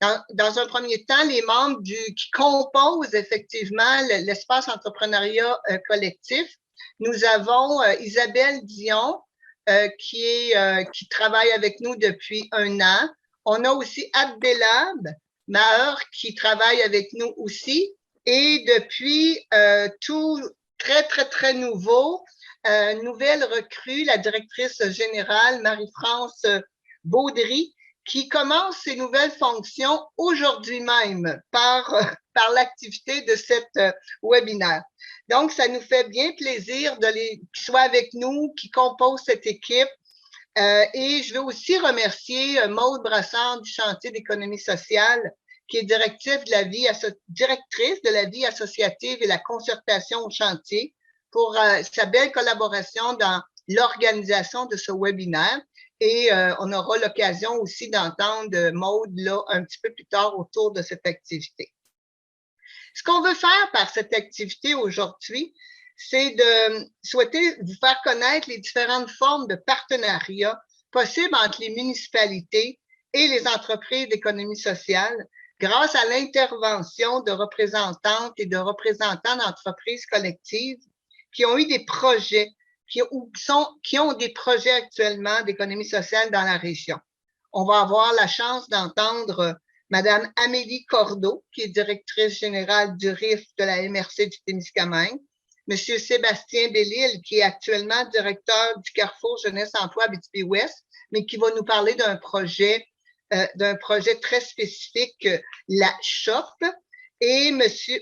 dans un premier temps, les membres qui composent effectivement l'espace entrepreneuriat collectif. Nous avons Isabelle Dion, qui travaille avec nous depuis 1 an. On a aussi Abdelab Maher qui travaille avec nous aussi. Et depuis tout très, très, très nouveau, nouvelle recrue, la directrice générale Marie-France Baudry, qui commence ses nouvelles fonctions aujourd'hui même par l'activité de cette webinaire. Donc, ça nous fait bien plaisir qu'ils soient avec nous, qui composent cette équipe. Et je veux aussi remercier Maude Brassard du chantier d'économie sociale, qui est directrice de la vie associative et la concertation au chantier, pour sa belle collaboration dans l'organisation de ce webinaire. Et on aura l'occasion aussi d'entendre Maude là un petit peu plus tard autour de cette activité. Ce qu'on veut faire par cette activité aujourd'hui, c'est de souhaiter vous faire connaître les différentes formes de partenariat possibles entre les municipalités et les entreprises d'économie sociale grâce à l'intervention de représentantes et de représentants d'entreprises collectives qui ont eu des projets, qui ont des projets actuellement d'économie sociale dans la région. On va avoir la chance d'entendre Madame Amélie Cordeau, qui est directrice générale du RIF de la MRC du Témiscamingue, Monsieur Sébastien Bellil, qui est actuellement directeur du Carrefour Jeunesse Emploi Abitibi-Ouest, mais qui va nous parler d'un projet très spécifique, la CHOP, et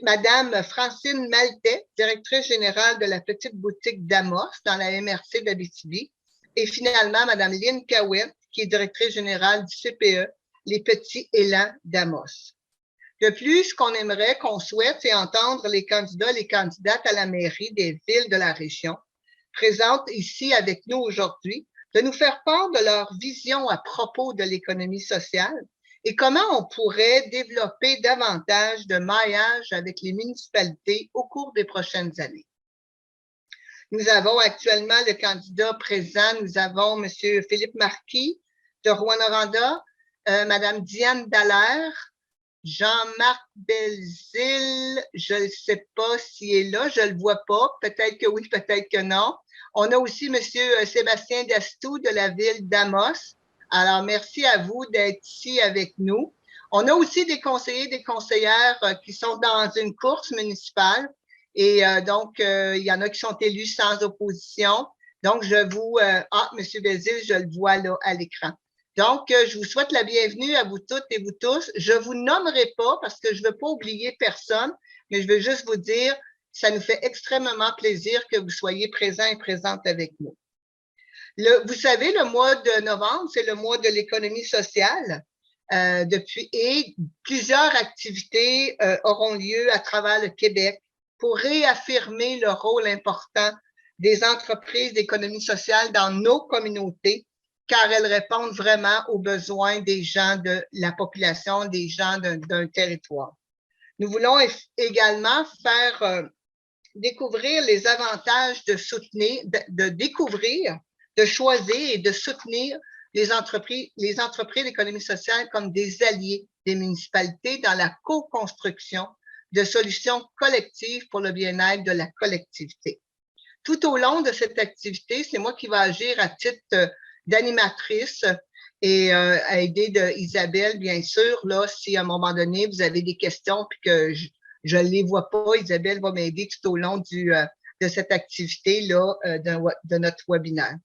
Madame Francine Maltais, directrice générale de la petite boutique d'Amos dans la MRC d'Abitibi, et finalement Madame Lynn Cahouette, qui est directrice générale du CPE, les petits élans d'Amos. De plus, ce qu'on souhaite, c'est entendre les candidats, les candidates à la mairie des villes de la région, présentes ici avec nous aujourd'hui, de nous faire part de leur vision à propos de l'économie sociale et comment on pourrait développer davantage de maillage avec les municipalités au cours des prochaines années. Nous avons actuellement le candidat présent, nous avons M. Philippe Marquis de Rouyn-Noranda, Mme Diane Dallaire, Jean-Marc Belzile, je ne sais pas s'il est là, je ne le vois pas, peut-être que oui, peut-être que non. On a aussi M. Sébastien Dastou de la ville d'Amos. Alors, merci à vous d'être ici avec nous. On a aussi des conseillers, des conseillères qui sont dans une course municipale et donc, il y en a qui sont élus sans opposition. Donc, M. Belzile, je le vois là à l'écran. Donc, je vous souhaite la bienvenue à vous toutes et vous tous. Je ne vous nommerai pas parce que je ne veux pas oublier personne, mais je veux juste vous dire, ça nous fait extrêmement plaisir que vous soyez présents et présentes avec nous. Vous savez, le mois de novembre, c'est le mois de l'économie sociale. Et plusieurs activités auront lieu à travers le Québec pour réaffirmer le rôle important des entreprises d'économie sociale dans nos communautés, car elles répondent vraiment aux besoins des gens de la population, des gens d'un territoire. Nous voulons également faire découvrir les avantages de soutenir, de choisir et de soutenir les entreprises d'économie sociale comme des alliés des municipalités dans la co-construction de solutions collectives pour le bien-être de la collectivité. Tout au long de cette activité, c'est moi qui vais agir à titre d'animatrice et à aider Isabelle, bien sûr, là, si à un moment donné, vous avez des questions puis que je ne les vois pas, Isabelle va m'aider tout au long de cette activité-là de notre webinaire.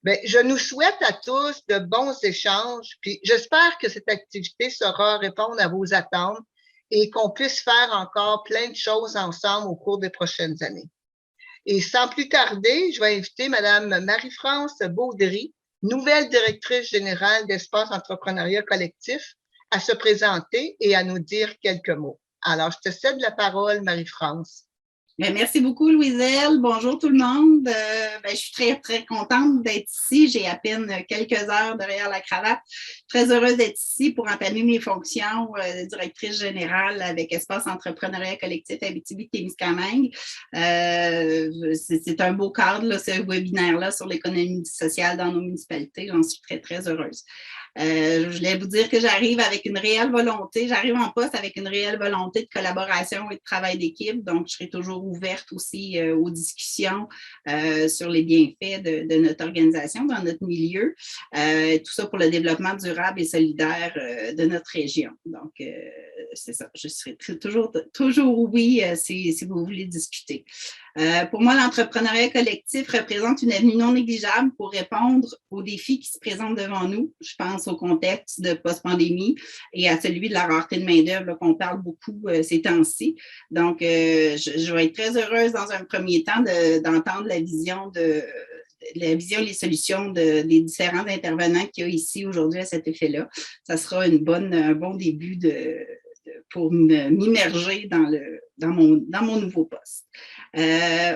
Bien, je nous souhaite à tous de bons échanges, puis j'espère que cette activité saura répondre à vos attentes et qu'on puisse faire encore plein de choses ensemble au cours des prochaines années. Et sans plus tarder, je vais inviter Mme Marie-France Baudry, nouvelle directrice générale d'Espace Entrepreneuriat Collectif, à se présenter et à nous dire quelques mots. Alors, je te cède la parole, Marie-France. Bien, merci beaucoup, Louiselle. Bonjour tout le monde. Je suis très, très contente d'être ici. J'ai à peine quelques heures derrière la cravate. Très heureuse d'être ici pour entamer mes fonctions de directrice générale avec Espace Entrepreneuriat Collectif Abitibi-Témiscamingue. C'est un beau cadre, là, ce webinaire-là sur l'économie sociale dans nos municipalités. J'en suis très, très heureuse. Je voulais vous dire que j'arrive avec une réelle volonté, j'arrive en poste avec une réelle volonté de collaboration et de travail d'équipe, donc je serai toujours ouverte aussi aux discussions sur les bienfaits de notre organisation dans notre milieu, tout ça pour le développement durable et solidaire de notre région. Donc, c'est ça, je serai toujours oui si vous voulez discuter. Pour moi, l'entrepreneuriat collectif représente une avenue non négligeable pour répondre aux défis qui se présentent devant nous. Je pense au contexte de post-pandémie et à celui de la rareté de main-d'œuvre qu'on parle beaucoup ces temps-ci. Donc, je vais être très heureuse dans un premier temps d'entendre la vision et les solutions des différents intervenants qu'il y a ici aujourd'hui à cet effet-là. Ça sera un bon début pour m'immerger dans mon nouveau poste.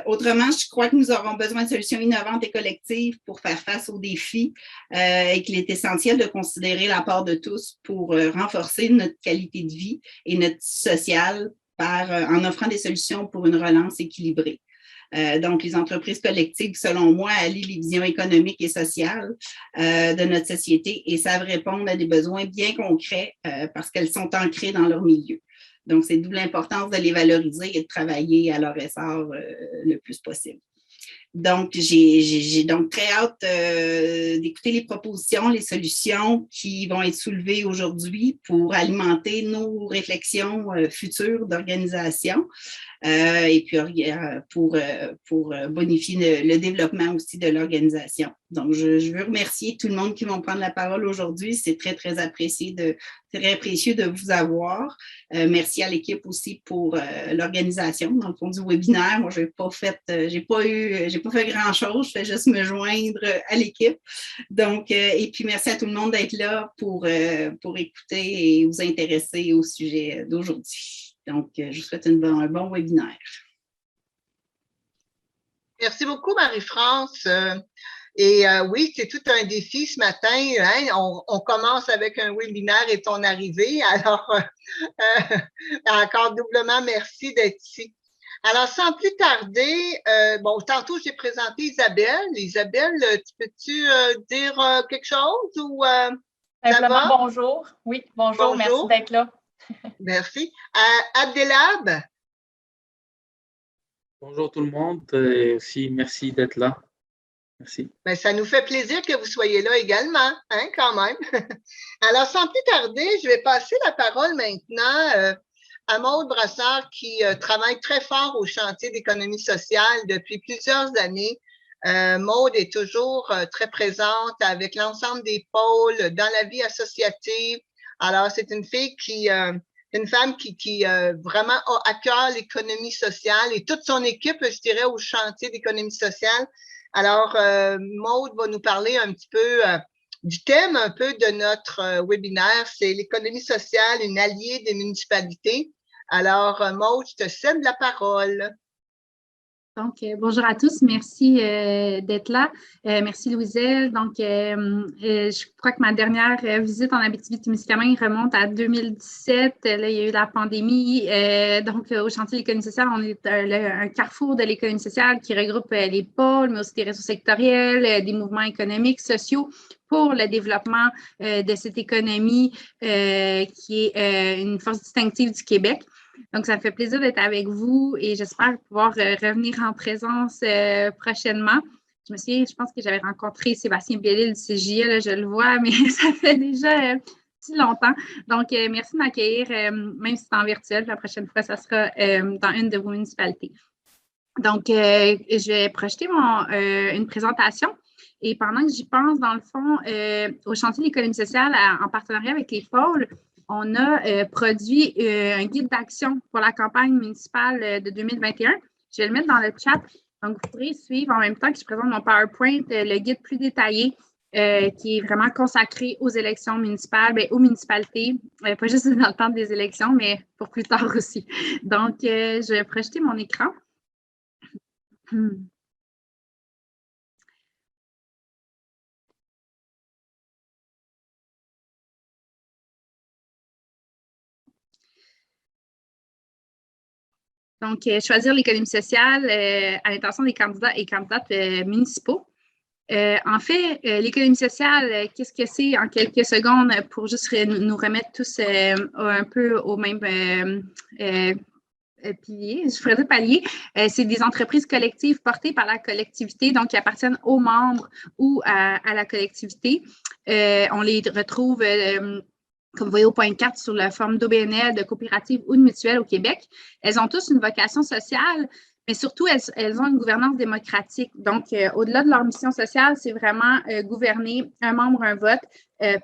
Autrement, je crois que nous aurons besoin de solutions innovantes et collectives pour faire face aux défis et qu'il est essentiel de considérer l'apport de tous pour renforcer notre qualité de vie et notre sociale en offrant des solutions pour une relance équilibrée. Donc, les entreprises collectives, selon moi, allient les visions économiques et sociales de notre société et savent répondre à des besoins bien concrets parce qu'elles sont ancrées dans leur milieu. Donc, c'est d'où l'importance de les valoriser et de travailler à leur essor le plus possible. Donc, j'ai donc très hâte d'écouter les propositions, les solutions qui vont être soulevées aujourd'hui pour alimenter nos réflexions futures d'organisation et puis pour bonifier le développement aussi de l'organisation. Donc, je veux remercier tout le monde qui va prendre la parole aujourd'hui. C'est très, très apprécié très précieux de vous avoir. Merci à l'équipe aussi pour l'organisation, dans le fond du webinaire. Moi, j'ai pas fait grand-chose. Je fais juste me joindre à l'équipe. Donc, et puis merci à tout le monde d'être là pour écouter et vous intéresser au sujet d'aujourd'hui. Donc, je vous souhaite un bon webinaire. Merci beaucoup, Marie-France. Oui, c'est tout un défi ce matin. Hein? On commence avec un webinaire et ton arrivée. Alors, encore doublement merci d'être ici. Alors, sans plus tarder, tantôt j'ai présenté Isabelle. Isabelle, peux-tu dire quelque chose ou Simplement bonjour. Oui, bonjour. Merci d'être là. Merci. Abdelhab. Bonjour tout le monde et aussi merci d'être là. Merci. Ben, ça nous fait plaisir que vous soyez là également, hein, quand même. Alors, sans plus tarder, je vais passer la parole maintenant à Maude Brassard qui travaille très fort au chantier d'économie sociale depuis plusieurs années. Maude est toujours très présente avec l'ensemble des pôles dans la vie associative. Alors, c'est une femme qui vraiment a à cœur l'économie sociale et toute son équipe, je dirais, au chantier d'économie sociale. Alors, Maude va nous parler un petit peu du thème un peu de notre webinaire, c'est l'économie sociale, une alliée des municipalités. Alors, Maude, je te cède la parole. Donc, bonjour à tous. Merci d'être là. Merci, Louiselle. Donc, je crois que ma dernière visite en Abitibi-Témiscamingue remonte à 2017. Là, il y a eu la pandémie. Donc, au chantier de l'économie sociale, on est un carrefour de l'économie sociale qui regroupe les pôles, mais aussi des réseaux sectoriels, des mouvements économiques, sociaux pour le développement de cette économie qui est une force distinctive du Québec. Donc, ça me fait plaisir d'être avec vous et j'espère pouvoir revenir en présence prochainement. Je pense que j'avais rencontré Sébastien Bellil du CJE, là, je le vois, mais ça fait déjà si longtemps. Donc, merci de m'accueillir, même si c'est en virtuel. La prochaine fois, ça sera dans une de vos municipalités. Donc, je vais projeter une présentation. Et pendant que j'y pense, dans le fond, au chantier de l'économie sociale, en partenariat avec les pôles, on a produit un guide d'action pour la campagne municipale de 2021. Je vais le mettre dans le chat. Donc, vous pourrez suivre en même temps que je présente mon PowerPoint, le guide plus détaillé qui est vraiment consacré aux élections municipales, aux municipalités, pas juste dans le temps des élections, mais pour plus tard aussi. Donc, je vais projeter mon écran. Donc, choisir l'économie sociale à l'intention des candidats et candidates municipaux. En fait, l'économie sociale, qu'est-ce que c'est en quelques secondes pour juste nous remettre tous un peu au même pilier, je ferais dire palier, c'est des entreprises collectives portées par la collectivité, donc qui appartiennent aux membres ou à la collectivité. On les retrouve, comme vous voyez au point 4, sur la forme d'OBNL, de coopérative ou de mutuelle au Québec. Elles ont tous une vocation sociale, mais surtout, elles ont une gouvernance démocratique. Donc, au-delà de leur mission sociale, c'est vraiment gouverner un membre, un vote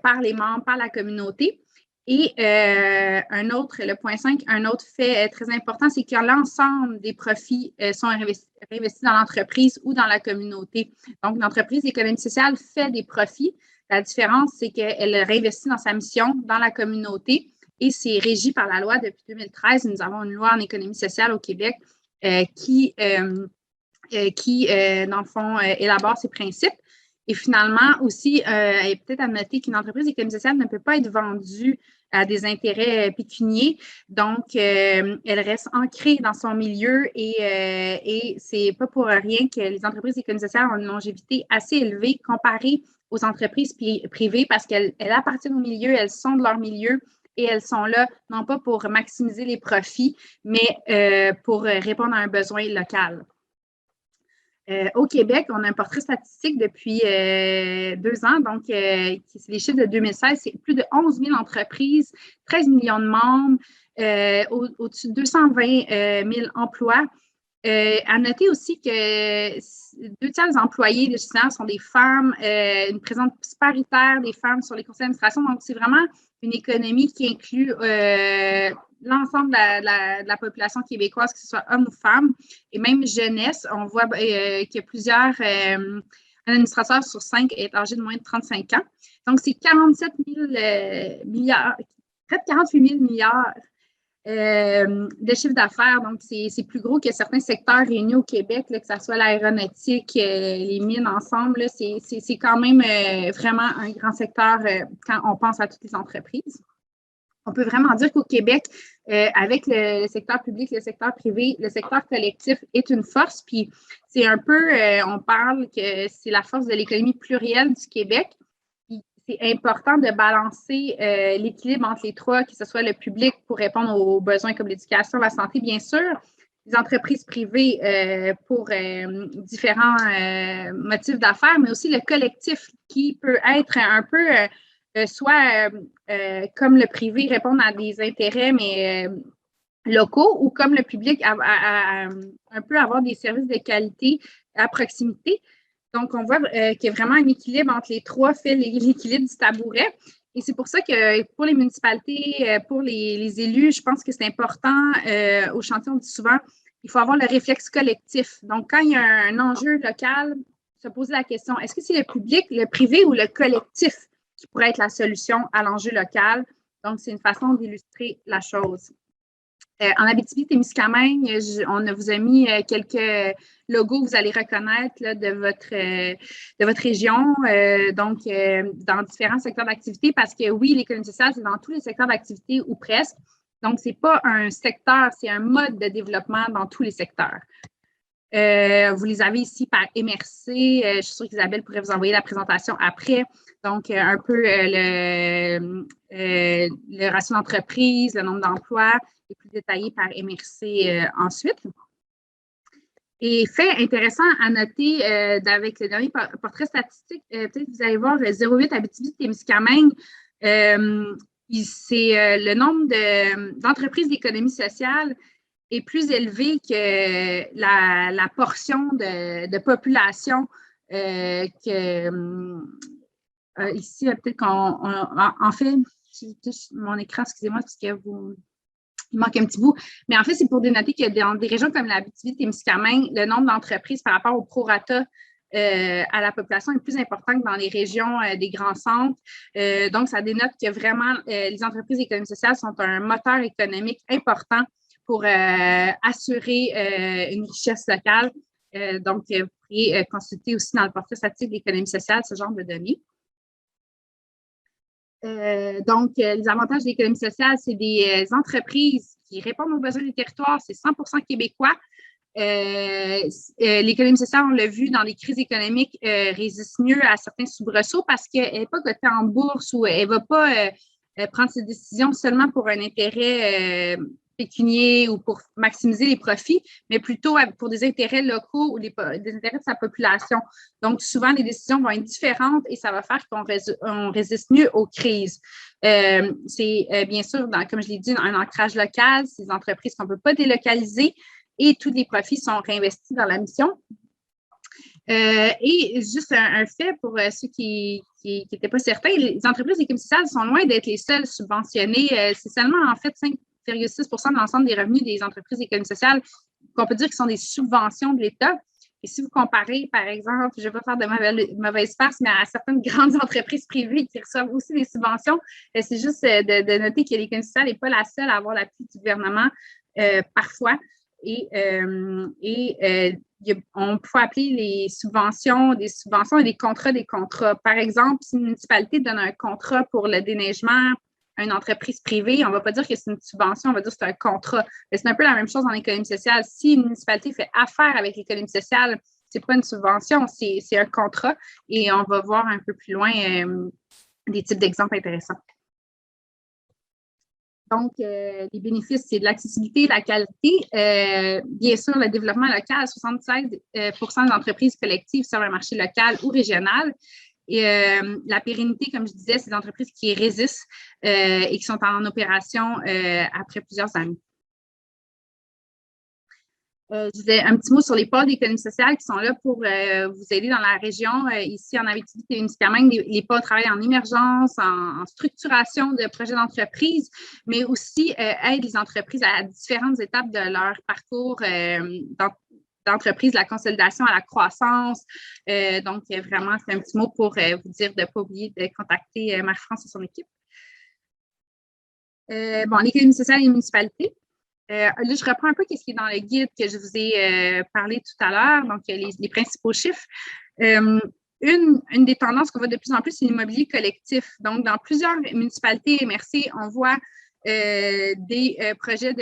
par les membres, par la communauté. Et un autre, le point 5, un autre fait très important, c'est que l'ensemble des profits sont réinvestis dans l'entreprise ou dans la communauté. Donc, l'entreprise d'économie sociale fait des profits. La différence, c'est qu'elle réinvestit dans sa mission, dans la communauté, et c'est régi par la loi depuis 2013. Nous avons une loi en économie sociale au Québec qui, dans le fond, élabore ces principes. Et finalement, aussi, il est peut-être à noter qu'une entreprise d'économie sociale ne peut pas être vendue à des intérêts pécuniaires. Donc, elle reste ancrée dans son milieu et c'est pas pour rien que les entreprises d'économie sociale ont une longévité assez élevée comparée aux entreprises privées parce qu'elles appartiennent au milieu, elles sont de leur milieu et elles sont là non pas pour maximiser les profits, mais pour répondre à un besoin local. Au Québec, on a un portrait statistique depuis 2 ans, donc c'est les chiffres de 2016, c'est plus de 11 000 entreprises, 13 millions de membres, au-dessus de 220 000 emplois. À noter aussi que 2 tiers des employés de gestionnaires sont des femmes, une présence paritaire des femmes sur les conseils d'administration, donc c'est vraiment une économie qui inclut l'ensemble de la population québécoise, que ce soit hommes ou femmes, et même jeunesse. On voit qu'il y a plusieurs administrateurs sur 5 est âgé de moins de 35 ans. Donc, c'est 47 000 milliards, près de 48 000 milliards de chiffre d'affaires. Donc, c'est plus gros que certains secteurs réunis au Québec, là, que ce soit l'aéronautique, les mines ensemble. C'est quand même vraiment un grand secteur quand on pense à toutes les entreprises. On peut vraiment dire qu'au Québec, avec le secteur public, le secteur privé, le secteur collectif est une force. Puis c'est un peu, on parle que c'est la force de l'économie plurielle du Québec. Puis c'est important de balancer l'équilibre entre les trois, que ce soit le public pour répondre aux besoins comme l'éducation, la santé, bien sûr, les entreprises privées pour différents motifs d'affaires, mais aussi le collectif qui peut être un peu soit comme le privé répondre à des intérêts, mais locaux, ou comme le public un peu avoir des services de qualité à proximité. Donc, on voit qu'il y a vraiment un équilibre entre les trois, fait l'équilibre du tabouret. Et c'est pour ça que pour les municipalités, pour les élus, je pense que c'est important. Au chantier, on dit souvent, il faut avoir le réflexe collectif. Donc, quand il y a un enjeu local, se poser la question, est-ce que c'est le public, le privé ou le collectif qui pourrait être la solution à l'enjeu local? Donc, c'est une façon d'illustrer la chose. En Abitibi-Témiscamingue, on vous a mis quelques logos que vous allez reconnaître là, de votre région, donc dans différents secteurs d'activité, parce que oui, l'économie sociale, c'est dans tous les secteurs d'activité ou presque. Donc, ce n'est pas un secteur, c'est un mode de développement dans tous les secteurs. Vous les avez ici par MRC. Je suis sûre qu'Isabelle pourrait vous envoyer la présentation après. Donc, un peu le ratio d'entreprise, le nombre d'emplois, est plus détaillé par MRC ensuite. Et fait intéressant à noter avec le dernier portrait statistique, peut-être que vous allez voir 0,8 Abitibi-Témiscamingue. C'est le nombre d'entreprises d'économie sociale est plus élevé que la portion de population ici, peut-être en fait, mon écran, excusez-moi, parce que il manque un petit bout. Mais en fait, c'est pour dénoter que dans des régions comme l'Abitibi-Témiscamingue, le nombre d'entreprises par rapport au prorata à la population est plus important que dans les régions des grands centres. Donc, ça dénote que vraiment, les entreprises d'économie sociale sont un moteur économique important pour assurer une richesse locale. Donc, vous pourriez consulter aussi dans le portrait statistique de l'économie sociale ce genre de données. Donc, les avantages de l'économie sociale, c'est des entreprises qui répondent aux besoins des territoires, c'est 100% québécois. L'économie sociale, on l'a vu dans les crises économiques, résiste mieux à certains soubresauts parce qu'elle n'est pas cotée en bourse ou elle ne va pas prendre ses décisions seulement pour un intérêt pécunier ou pour maximiser les profits, mais plutôt pour des intérêts locaux ou des intérêts de sa population. Donc, souvent, les décisions vont être différentes et ça va faire qu'on résiste mieux aux crises. C'est bien sûr, comme je l'ai dit, un ancrage local, c'est des entreprises qu'on ne peut pas délocaliser et tous les profits sont réinvestis dans la mission. Et juste un fait pour ceux qui n'étaient pas certains, les entreprises d'économie sociale sont loin d'être les seules subventionnées. C'est seulement en fait 5,6% de l'ensemble des revenus des entreprises d'économie sociale qu'on peut dire qui sont des subventions de l'État. Et si vous comparez, par exemple, je ne vais pas faire de mauvaise farce, mais à certaines grandes entreprises privées qui reçoivent aussi des subventions, c'est juste de noter que l'économie sociale n'est pas la seule à avoir l'appui du gouvernement parfois. Et on peut appeler les subventions des subventions et des contrats des contrats. Par exemple, si une municipalité donne un contrat pour le déneigement à une entreprise privée, on ne va pas dire que c'est une subvention, on va dire que c'est un contrat. Mais c'est un peu la même chose en économie sociale. Si une municipalité fait affaire avec l'économie sociale, ce n'est pas une subvention, c'est un contrat. Et on va voir un peu plus loin des types d'exemples intéressants. Donc, les bénéfices, c'est de l'accessibilité, la qualité. Bien sûr, le développement local, 76% des entreprises collectives sur un marché local ou régional. Et la pérennité, comme je disais, c'est des entreprises qui résistent et qui sont en opération après plusieurs années. Je disais un petit mot sur les pôles d'économie sociale qui sont là pour vous aider dans la région. Ici, en Abitibi-Témiscamingue, les pôles travaillent en émergence, en structuration de projets d'entreprise, mais aussi aident les entreprises à différentes étapes de leur parcours d'entreprise, la consolidation à la croissance. Donc, vraiment, c'est un petit mot pour vous dire de ne pas oublier de contacter Marie-France et son équipe. Bon, l'économie sociale et les municipalités. Là, je reprends un peu ce qui est dans le guide que je vous ai parlé tout à l'heure, donc les principaux chiffres. Une des tendances qu'on voit de plus en plus, c'est l'immobilier collectif. Donc, dans plusieurs municipalités MRC, on voit des projets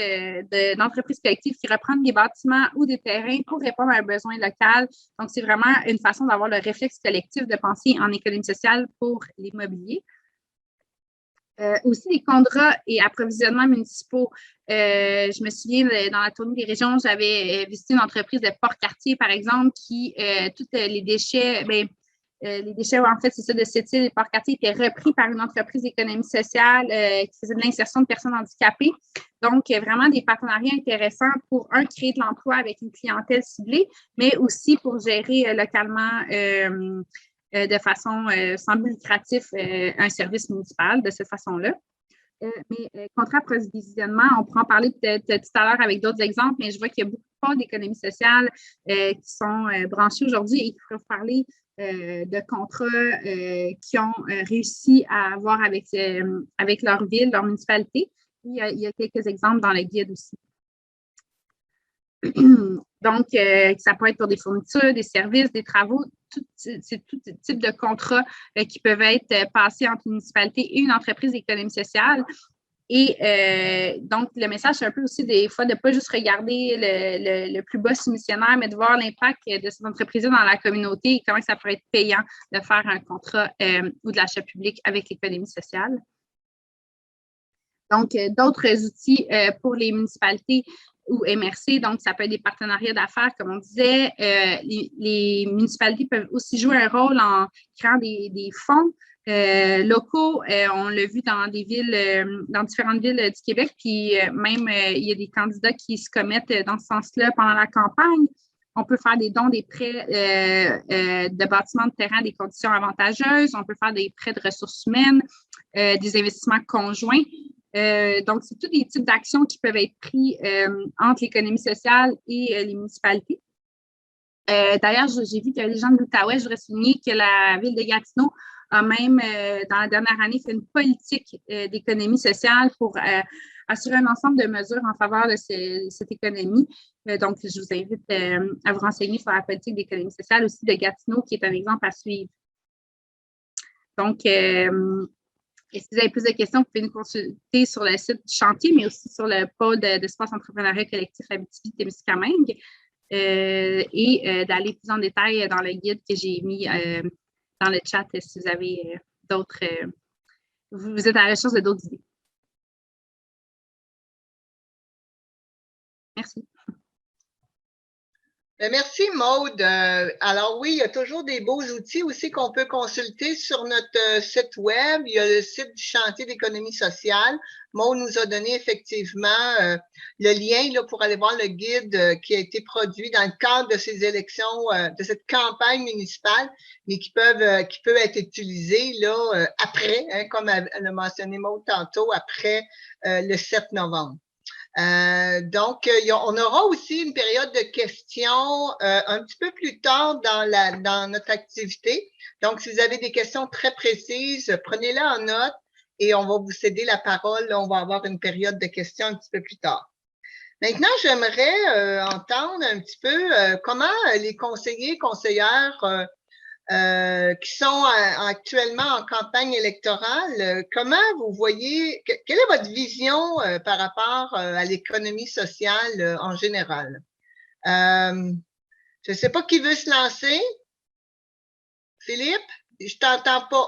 d'entreprises collectives qui reprennent des bâtiments ou des terrains pour répondre à un besoin local. Donc, c'est vraiment une façon d'avoir le réflexe collectif de penser en économie sociale pour l'immobilier. Aussi les contrats et approvisionnements municipaux. Je me souviens, dans la tournée des régions, j'avais visité une entreprise de Port-Cartier, par exemple, qui, tous les déchets, en fait, c'est ça, de cette île, les Port-Cartier étaient repris par une entreprise d'économie sociale qui faisait de l'insertion de personnes handicapées. Donc, vraiment des partenariats intéressants pour, créer de l'emploi avec une clientèle ciblée, mais aussi pour gérer localement de façon sans but lucratif un service municipal de cette façon-là. Mais contrat approvisionnement, on pourra en parler peut-être tout à l'heure avec d'autres exemples, mais je vois qu'il y a beaucoup de pôles d'économie sociale qui sont branchés aujourd'hui et qui peuvent parler de contrats qui ont réussi à avoir avec leur ville, leur municipalité. Il y a quelques exemples dans le guide aussi. Donc, ça peut être pour des fournitures, des services, des travaux, c'est tout type de contrats qui peuvent être passés entre une municipalité et une entreprise d'économie sociale. Et donc, le message, c'est un peu aussi des fois de ne pas juste regarder le plus bas soumissionnaire, mais de voir l'impact de cette entreprise-là dans la communauté et comment ça pourrait être payant de faire un contrat ou de l'achat public avec l'économie sociale. Donc, d'autres outils pour les municipalités ou MRC, donc ça peut être des partenariats d'affaires, comme on disait. Les municipalités peuvent aussi jouer un rôle en créant des fonds locaux. On l'a vu dans des villes, dans différentes villes du Québec, puis même il y a des candidats qui se commettent dans ce sens-là pendant la campagne. On peut faire des dons, des prêts de bâtiments de terrain à des conditions avantageuses. On peut faire des prêts de ressources humaines, des investissements conjoints. Donc, c'est tous des types d'actions qui peuvent être pris entre l'économie sociale et les municipalités. D'ailleurs, j'ai vu qu'il y avait des gens de l'Outaouais. Je voudrais souligner que la ville de Gatineau a même, dans la dernière année, fait une politique d'économie sociale pour assurer un ensemble de mesures en faveur de cette économie. Donc, je vous invite à vous renseigner sur la politique d'économie sociale aussi de Gatineau, qui est un exemple à suivre. Donc, et si vous avez plus de questions, vous pouvez nous consulter sur le site du chantier, mais aussi sur le pôle d'espace entrepreneuriat collectif Abitibi-Témiscamingue et d'aller plus en détail dans le guide que j'ai mis dans le chat si vous avez d'autres, vous êtes à la recherche de d'autres idées. Merci. Merci, Maude. Alors oui, il y a toujours des beaux outils aussi qu'on peut consulter sur notre site web. Il y a le site du chantier d'économie sociale. Maude nous a donné effectivement le lien là, pour aller voir le guide qui a été produit dans le cadre de ces élections, de cette campagne municipale, mais qui peut être utilisé là, après, hein, comme elle a mentionné Maude tantôt, après le 7 novembre. Donc, on aura aussi une période de questions un petit peu plus tard dans notre activité. Donc, si vous avez des questions très précises, prenez-les en note et on va vous céder la parole. Là, on va avoir une période de questions un petit peu plus tard. Maintenant, j'aimerais entendre un petit peu comment les conseillers, conseillères qui sont actuellement en campagne électorale, comment vous voyez, quelle est votre vision par rapport à l'économie sociale en général? Je ne sais pas qui veut se lancer. Philippe, je ne t'entends pas.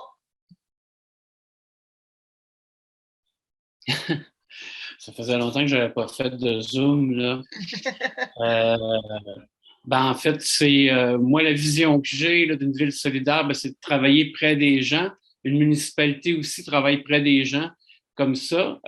Ça faisait longtemps que je n'avais pas fait de Zoom, là. En fait, c'est moi, la vision que j'ai d'une ville solidaire, c'est de travailler près des gens. Une municipalité aussi travaille près des gens, comme ça.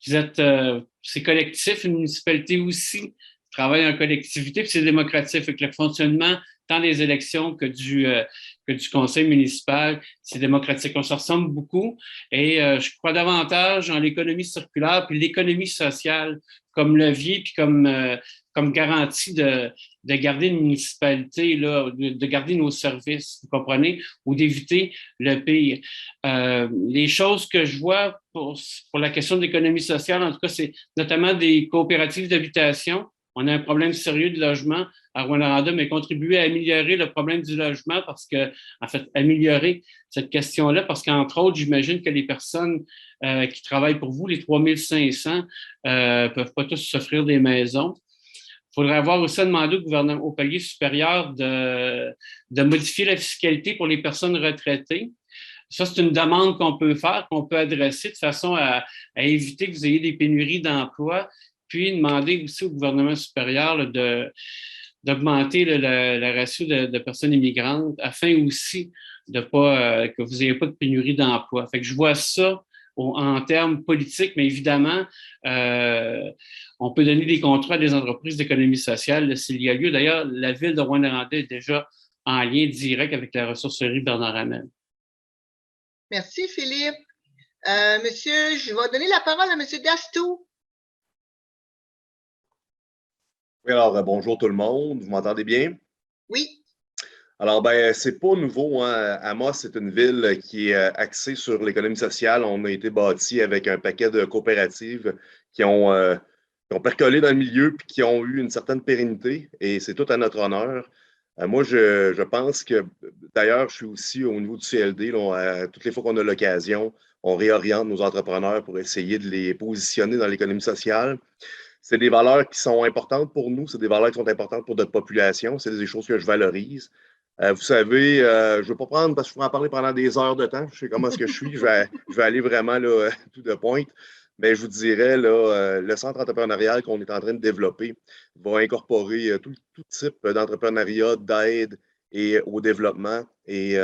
C'est collectif, une municipalité aussi travaille en collectivité, puis c'est démocratique. Fait que le fonctionnement tant des élections que du conseil municipal, c'est démocratique. On se ressemble beaucoup et je crois davantage en l'économie circulaire puis l'économie sociale comme levier puis comme garantie de garder une municipalité, là, de garder nos services, vous comprenez, ou d'éviter le pire. Les choses que je vois pour la question de l'économie sociale, en tout cas, c'est notamment des coopératives d'habitation. On a un problème sérieux de logement à Rouyn-Noranda, mais contribuer à améliorer le problème du logement parce que, en fait, améliorer cette question-là parce qu'entre autres, j'imagine que les personnes qui travaillent pour vous, les 3500, peuvent pas tous s'offrir des maisons. Il faudrait avoir aussi demandé au gouvernement, au palier supérieur de modifier la fiscalité pour les personnes retraitées. Ça, c'est une demande qu'on peut faire, qu'on peut adresser de façon à éviter que vous ayez des pénuries d'emplois, puis demander aussi au gouvernement supérieur là, d'augmenter le ratio de personnes immigrantes afin aussi de pas que vous n'ayez pas de pénurie d'emploi. Fait que je vois ça en termes politiques, mais évidemment, on peut donner des contrats à des entreprises d'économie sociale s'il y a lieu. D'ailleurs, la ville de Rouyn-Noranda est déjà en lien direct avec la ressourcerie Bernard Hamel. Merci, Philippe. Monsieur, je vais donner la parole à Monsieur Dastou. Oui, alors bonjour tout le monde, vous m'entendez bien? Oui. Alors, c'est pas nouveau, hein. Amos, c'est une ville qui est axée sur l'économie sociale. On a été bâti avec un paquet de coopératives qui ont percolé dans le milieu puis qui ont eu une certaine pérennité et c'est tout à notre honneur. Moi, je pense que, d'ailleurs, je suis aussi au niveau du CLD, là, toutes les fois qu'on a l'occasion, on réoriente nos entrepreneurs pour essayer de les positionner dans l'économie sociale. C'est des valeurs qui sont importantes pour nous, c'est des valeurs qui sont importantes pour notre population, c'est des choses que je valorise. Vous savez, je ne veux pas prendre, parce que je pourrais en parler pendant des heures de temps, je sais comment est-ce que je suis, je vais aller vraiment là, tout de pointe. Mais je vous dirais, là, le centre entrepreneurial qu'on est en train de développer va incorporer tout type d'entrepreneuriat, d'aide et au développement. Et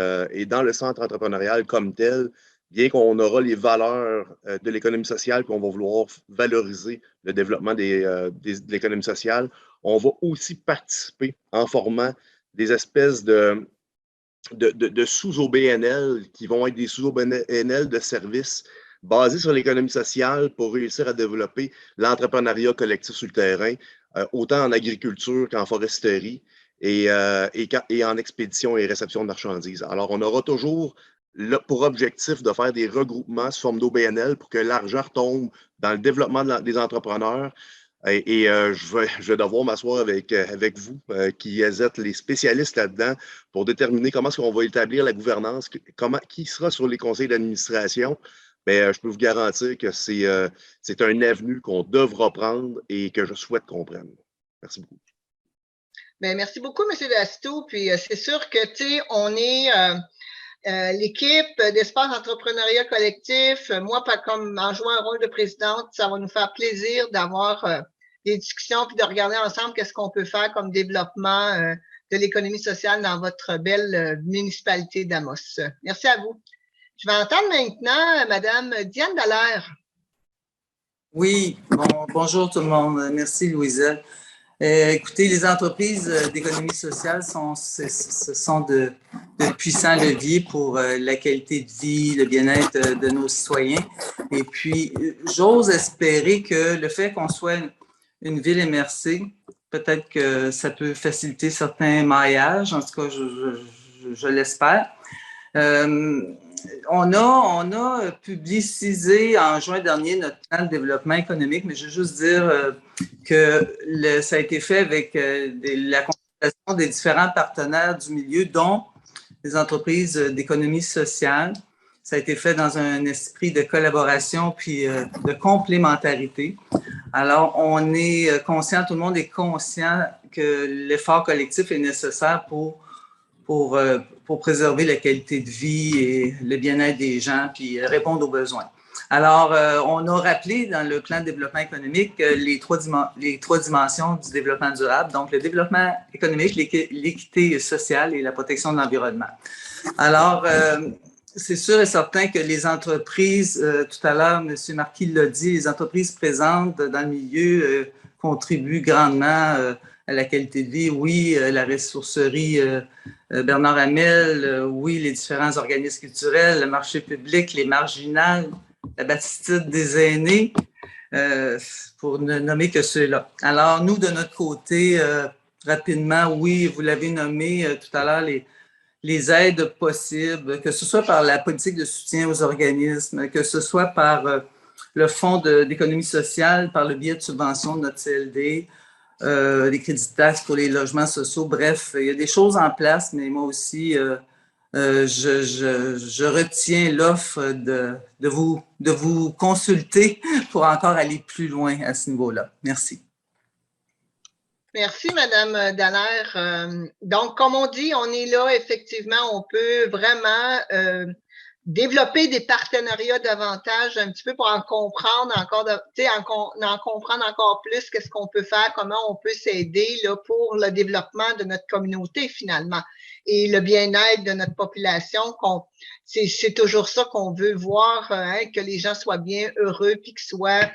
dans le centre entrepreneurial comme tel, bien qu'on aura les valeurs de l'économie sociale, qu'on va vouloir valoriser le développement de l'économie sociale, on va aussi participer en formant des espèces de sous-OBNL qui vont être des sous-OBNL de services basés sur l'économie sociale pour réussir à développer l'entrepreneuriat collectif sur le terrain, autant en agriculture qu'en foresterie et en expédition et réception de marchandises. Alors, on aura toujours pour objectif de faire des regroupements sous forme d'OBNL pour que l'argent retombe dans le développement des entrepreneurs. Et je vais devoir m'asseoir avec vous, qui êtes les spécialistes là-dedans, pour déterminer comment est-ce qu'on va établir la gouvernance, qui sera sur les conseils d'administration. Mais je peux vous garantir que c'est un avenue qu'on devra prendre et que je souhaite qu'on prenne. Merci beaucoup. Bien, merci beaucoup, M. Dastou. Puis c'est sûr que, tu sais, on est l'équipe d'Espace Entrepreneuriat Collectif. Moi, comme en jouant un rôle de présidente, ça va nous faire plaisir d'avoir des discussions puis de regarder ensemble qu'est-ce qu'on peut faire comme développement de l'économie sociale dans votre belle municipalité d'Amos. Merci à vous. Je vais entendre maintenant Mme Diane Dallaire. Oui, bonjour tout le monde. Merci, Louiselle. Écoutez, les entreprises d'économie sociale ce sont de puissants leviers pour la qualité de vie, le bien-être de nos citoyens. Et puis, j'ose espérer que le fait qu'on soit une ville MRC, peut-être que ça peut faciliter certains maillages. En tout cas, je l'espère. On a publicisé en juin dernier notre plan de développement économique, mais je veux juste dire que ça a été fait avec la consultation des différents partenaires du milieu, dont les entreprises d'économie sociale. Ça a été fait dans un esprit de collaboration puis de complémentarité. Alors, on est conscient, tout le monde est conscient que l'effort collectif est nécessaire pour préserver la qualité de vie et le bien-être des gens, puis répondre aux besoins. Alors, on a rappelé dans le plan de développement économique les trois dimensions du développement durable, donc le développement économique, l'équité sociale et la protection de l'environnement. Alors, c'est sûr et certain que les entreprises, tout à l'heure, M. Marquis l'a dit, les entreprises présentes dans le milieu contribuent grandement à la qualité de vie. Oui, la ressourcerie Bernard Hamel, oui, les différents organismes culturels, le marché public, les marginales, la Bastide des aînés, pour ne nommer que ceux-là. Alors, nous, de notre côté, rapidement, oui, vous l'avez nommé tout à l'heure, les aides possibles, que ce soit par la politique de soutien aux organismes, que ce soit par le Fonds d'économie sociale, par le biais de subventions de notre CLD, des crédits de taxes pour les logements sociaux. Bref, il y a des choses en place, mais moi aussi, je retiens l'offre de vous consulter pour encore aller plus loin à ce niveau-là. Merci. Merci, Mme Dallaire. Donc, comme on dit, on est là, effectivement, on peut vraiment développer des partenariats davantage un petit peu pour en comprendre encore, en comprendre encore plus qu'est-ce qu'on peut faire, comment on peut s'aider là pour le développement de notre communauté finalement et le bien-être de notre population. C'est toujours ça qu'on veut voir, que les gens soient bien heureux puis qu'ils soient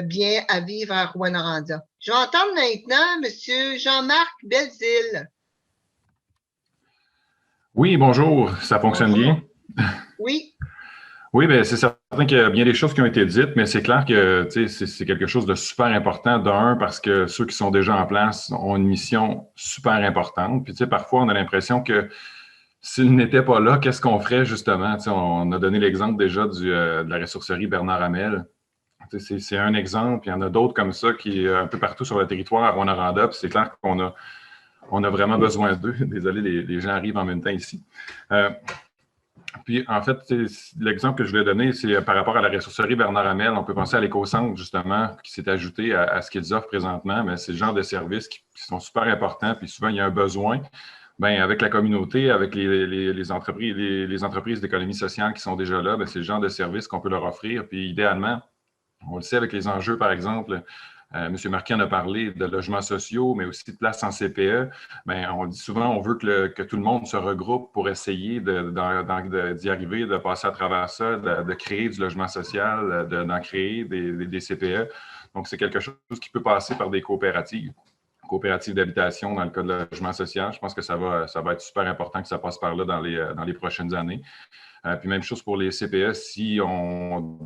bien à vivre à Rouyn-Noranda. Je vais entendre maintenant M. Jean-Marc Belzile. Oui, bonjour. Ça fonctionne bien? Oui. Oui, bien, c'est certain qu'il y a bien des choses qui ont été dites, mais c'est clair que c'est quelque chose de super important, d'un, parce que ceux qui sont déjà en place ont une mission super importante. Puis, parfois, on a l'impression que s'ils n'étaient pas là, qu'est-ce qu'on ferait justement? On a donné l'exemple déjà de la ressourcerie Bernard Hamel. C'est un exemple. Il y en a d'autres comme ça qui un peu partout sur le territoire à Rouyn-Noranda. Puis c'est clair qu'on a vraiment besoin d'eux. Désolé, les gens arrivent en même temps ici. Puis, en fait, l'exemple que je voulais donner, c'est par rapport à la ressourcerie Bernard Hamel. On peut penser à l'éco-centre, justement, qui s'est ajouté à ce qu'ils offrent présentement. Mais c'est le genre de services qui sont super importants. Puis souvent, il y a un besoin. Bien, avec la communauté, avec les entreprises d'économie sociale qui sont déjà là, bien, c'est le genre de services qu'on peut leur offrir. Puis, idéalement, on le sait avec les enjeux, par exemple, M. Marquis en a parlé de logements sociaux, mais aussi de places en CPE. Bien, on dit souvent on veut que tout le monde se regroupe pour essayer d'y arriver, de passer à travers ça, de créer du logement social, d'en créer des CPE. Donc, c'est quelque chose qui peut passer par des coopératives d'habitation dans le cas de logement social. Je pense que ça va être super important que ça passe par là dans les prochaines années. Puis, même chose pour les CPE, si on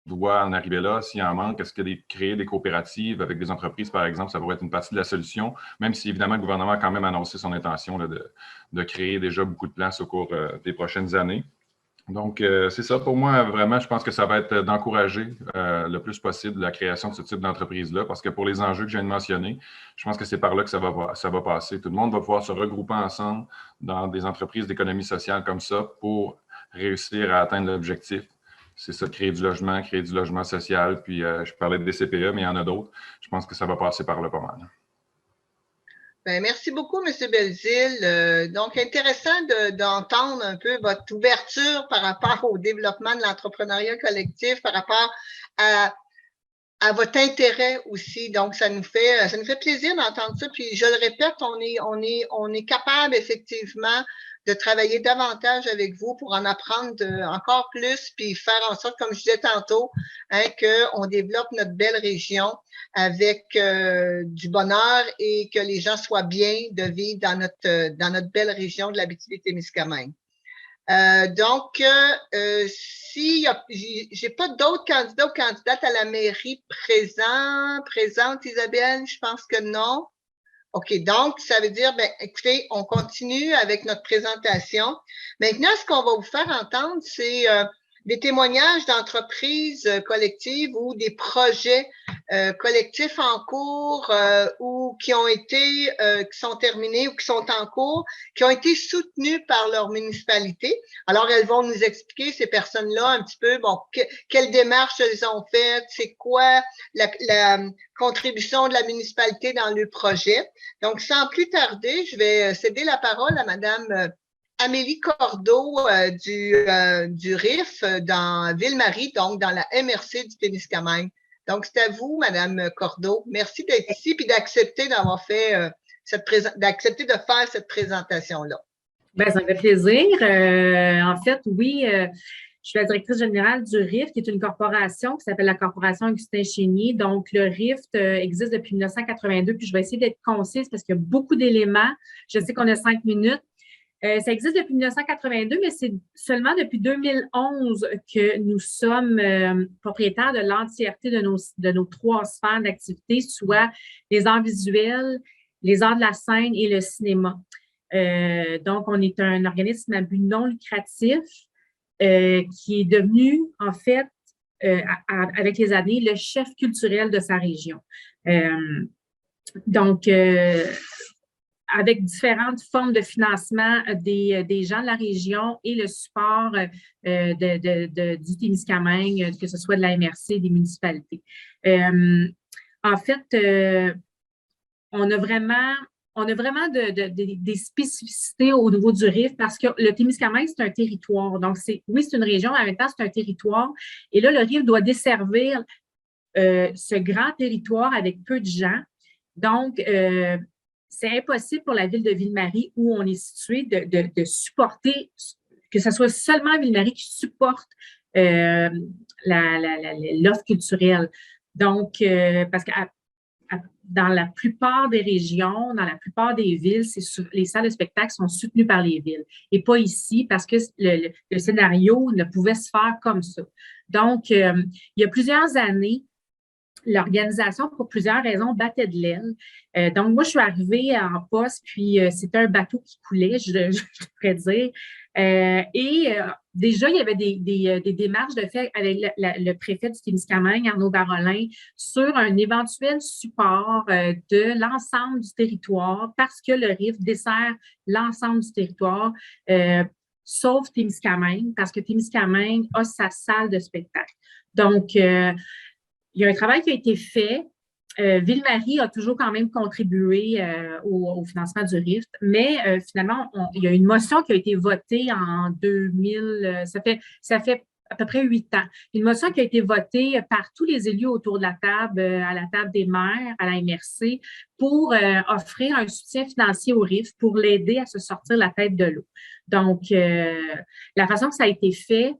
doit en arriver là, s'il en manque, est-ce que créer des coopératives avec des entreprises, par exemple, ça pourrait être une partie de la solution, même si, évidemment, le gouvernement a quand même annoncé son intention là, de créer déjà beaucoup de places au cours des prochaines années. Donc, c'est ça. Pour moi, vraiment, je pense que ça va être d'encourager le plus possible la création de ce type d'entreprise-là, parce que pour les enjeux que je viens de mentionner, je pense que c'est par là que ça va passer. Tout le monde va pouvoir se regrouper ensemble dans des entreprises d'économie sociale comme ça pour réussir à atteindre l'objectif. C'est ça, créer du logement social, puis je parlais des CPE, mais il y en a d'autres. Je pense que ça va passer par là pas mal. Ben, merci beaucoup, M. Belzile. Donc, intéressant d'entendre un peu votre ouverture par rapport au développement de l'entrepreneuriat collectif, par rapport à votre intérêt aussi. Donc, ça nous fait plaisir d'entendre ça. Puis, je le répète, on est capable effectivement de travailler davantage avec vous pour en apprendre encore plus, puis faire en sorte, comme je disais tantôt, hein, qu'on développe notre belle région avec du bonheur et que les gens soient bien de vivre dans notre belle région de l'Abitibi-Témiscamingue. Donc, si j'ai pas d'autres candidats ou candidates à la mairie présentes, Isabelle, je pense que non. OK, donc, ça veut dire, ben, écoutez, on continue avec notre présentation. Maintenant, ce qu'on va vous faire entendre, c'est des témoignages d'entreprises collectives ou des projets collectifs en cours ou qui ont été, qui sont terminés ou qui sont en cours, qui ont été soutenus par leur municipalité. Alors, elles vont nous expliquer, ces personnes-là, un petit peu, bon, quelles démarches elles ont faites, c'est quoi la contribution de la municipalité dans le projet. Donc, sans plus tarder, je vais céder la parole à Madame Amélie Cordeau du RIF dans Ville-Marie, donc dans la MRC du Témiscamingue. Donc, c'est à vous, Madame Cordeau. Merci d'être ici et d'accepter d'avoir fait d'accepter de faire cette présentation-là. Bien, ça me fait plaisir. En fait, oui, je suis la directrice générale du RIF, qui est une corporation qui s'appelle la Corporation Augustin Chénier. Donc, le RIF existe depuis 1982, puis je vais essayer d'être concise parce qu'il y a beaucoup d'éléments. Je sais qu'on a 5 minutes. Ça existe depuis 1982, mais c'est seulement depuis 2011 que nous sommes propriétaires de l'entièreté de nos 3 sphères d'activité, soit les arts visuels, les arts de la scène et le cinéma. Donc, on est un organisme à but non lucratif qui est devenu, en fait, avec les années, le chef culturel de sa région. Donc, avec différentes formes de financement des gens de la région et le support du Témiscamingue, que ce soit de la MRC, des municipalités. En fait, on a vraiment des spécificités au niveau du RIF parce que le Témiscamingue, c'est un territoire. Donc, oui, c'est une région, mais en même temps, c'est un territoire. Et là, le RIF doit desservir ce grand territoire avec peu de gens. Donc, c'est impossible pour la ville de Ville-Marie, où on est situé, de supporter, que ce soit seulement Ville-Marie qui supporte l'offre culturelle. Donc, parce que dans la plupart des régions, dans la plupart des villes, les salles de spectacle sont soutenues par les villes et pas ici parce que le scénario ne pouvait se faire comme ça. Donc, il y a plusieurs années, l'organisation, pour plusieurs raisons, battait de l'aile. Donc, moi, je suis arrivée en poste, puis c'était un bateau qui coulait, je pourrais dire. Déjà, il y avait des démarches de fait avec le préfet du Témiscamingue, Arnaud Barolin, sur un éventuel support de l'ensemble du territoire parce que le RIF dessert l'ensemble du territoire, sauf Témiscamingue, parce que Témiscamingue a sa salle de spectacle. Donc, il y a un travail qui a été fait. Ville-Marie a toujours quand même contribué au financement du RIF, mais finalement, il y a une motion qui a été votée en 2000, ça fait à peu près 8 ans. Une motion qui a été votée par tous les élus autour de la table, à la table des maires, à la MRC, pour offrir un soutien financier au RIF pour l'aider à se sortir la tête de l'eau. Donc, la façon que ça a été fait,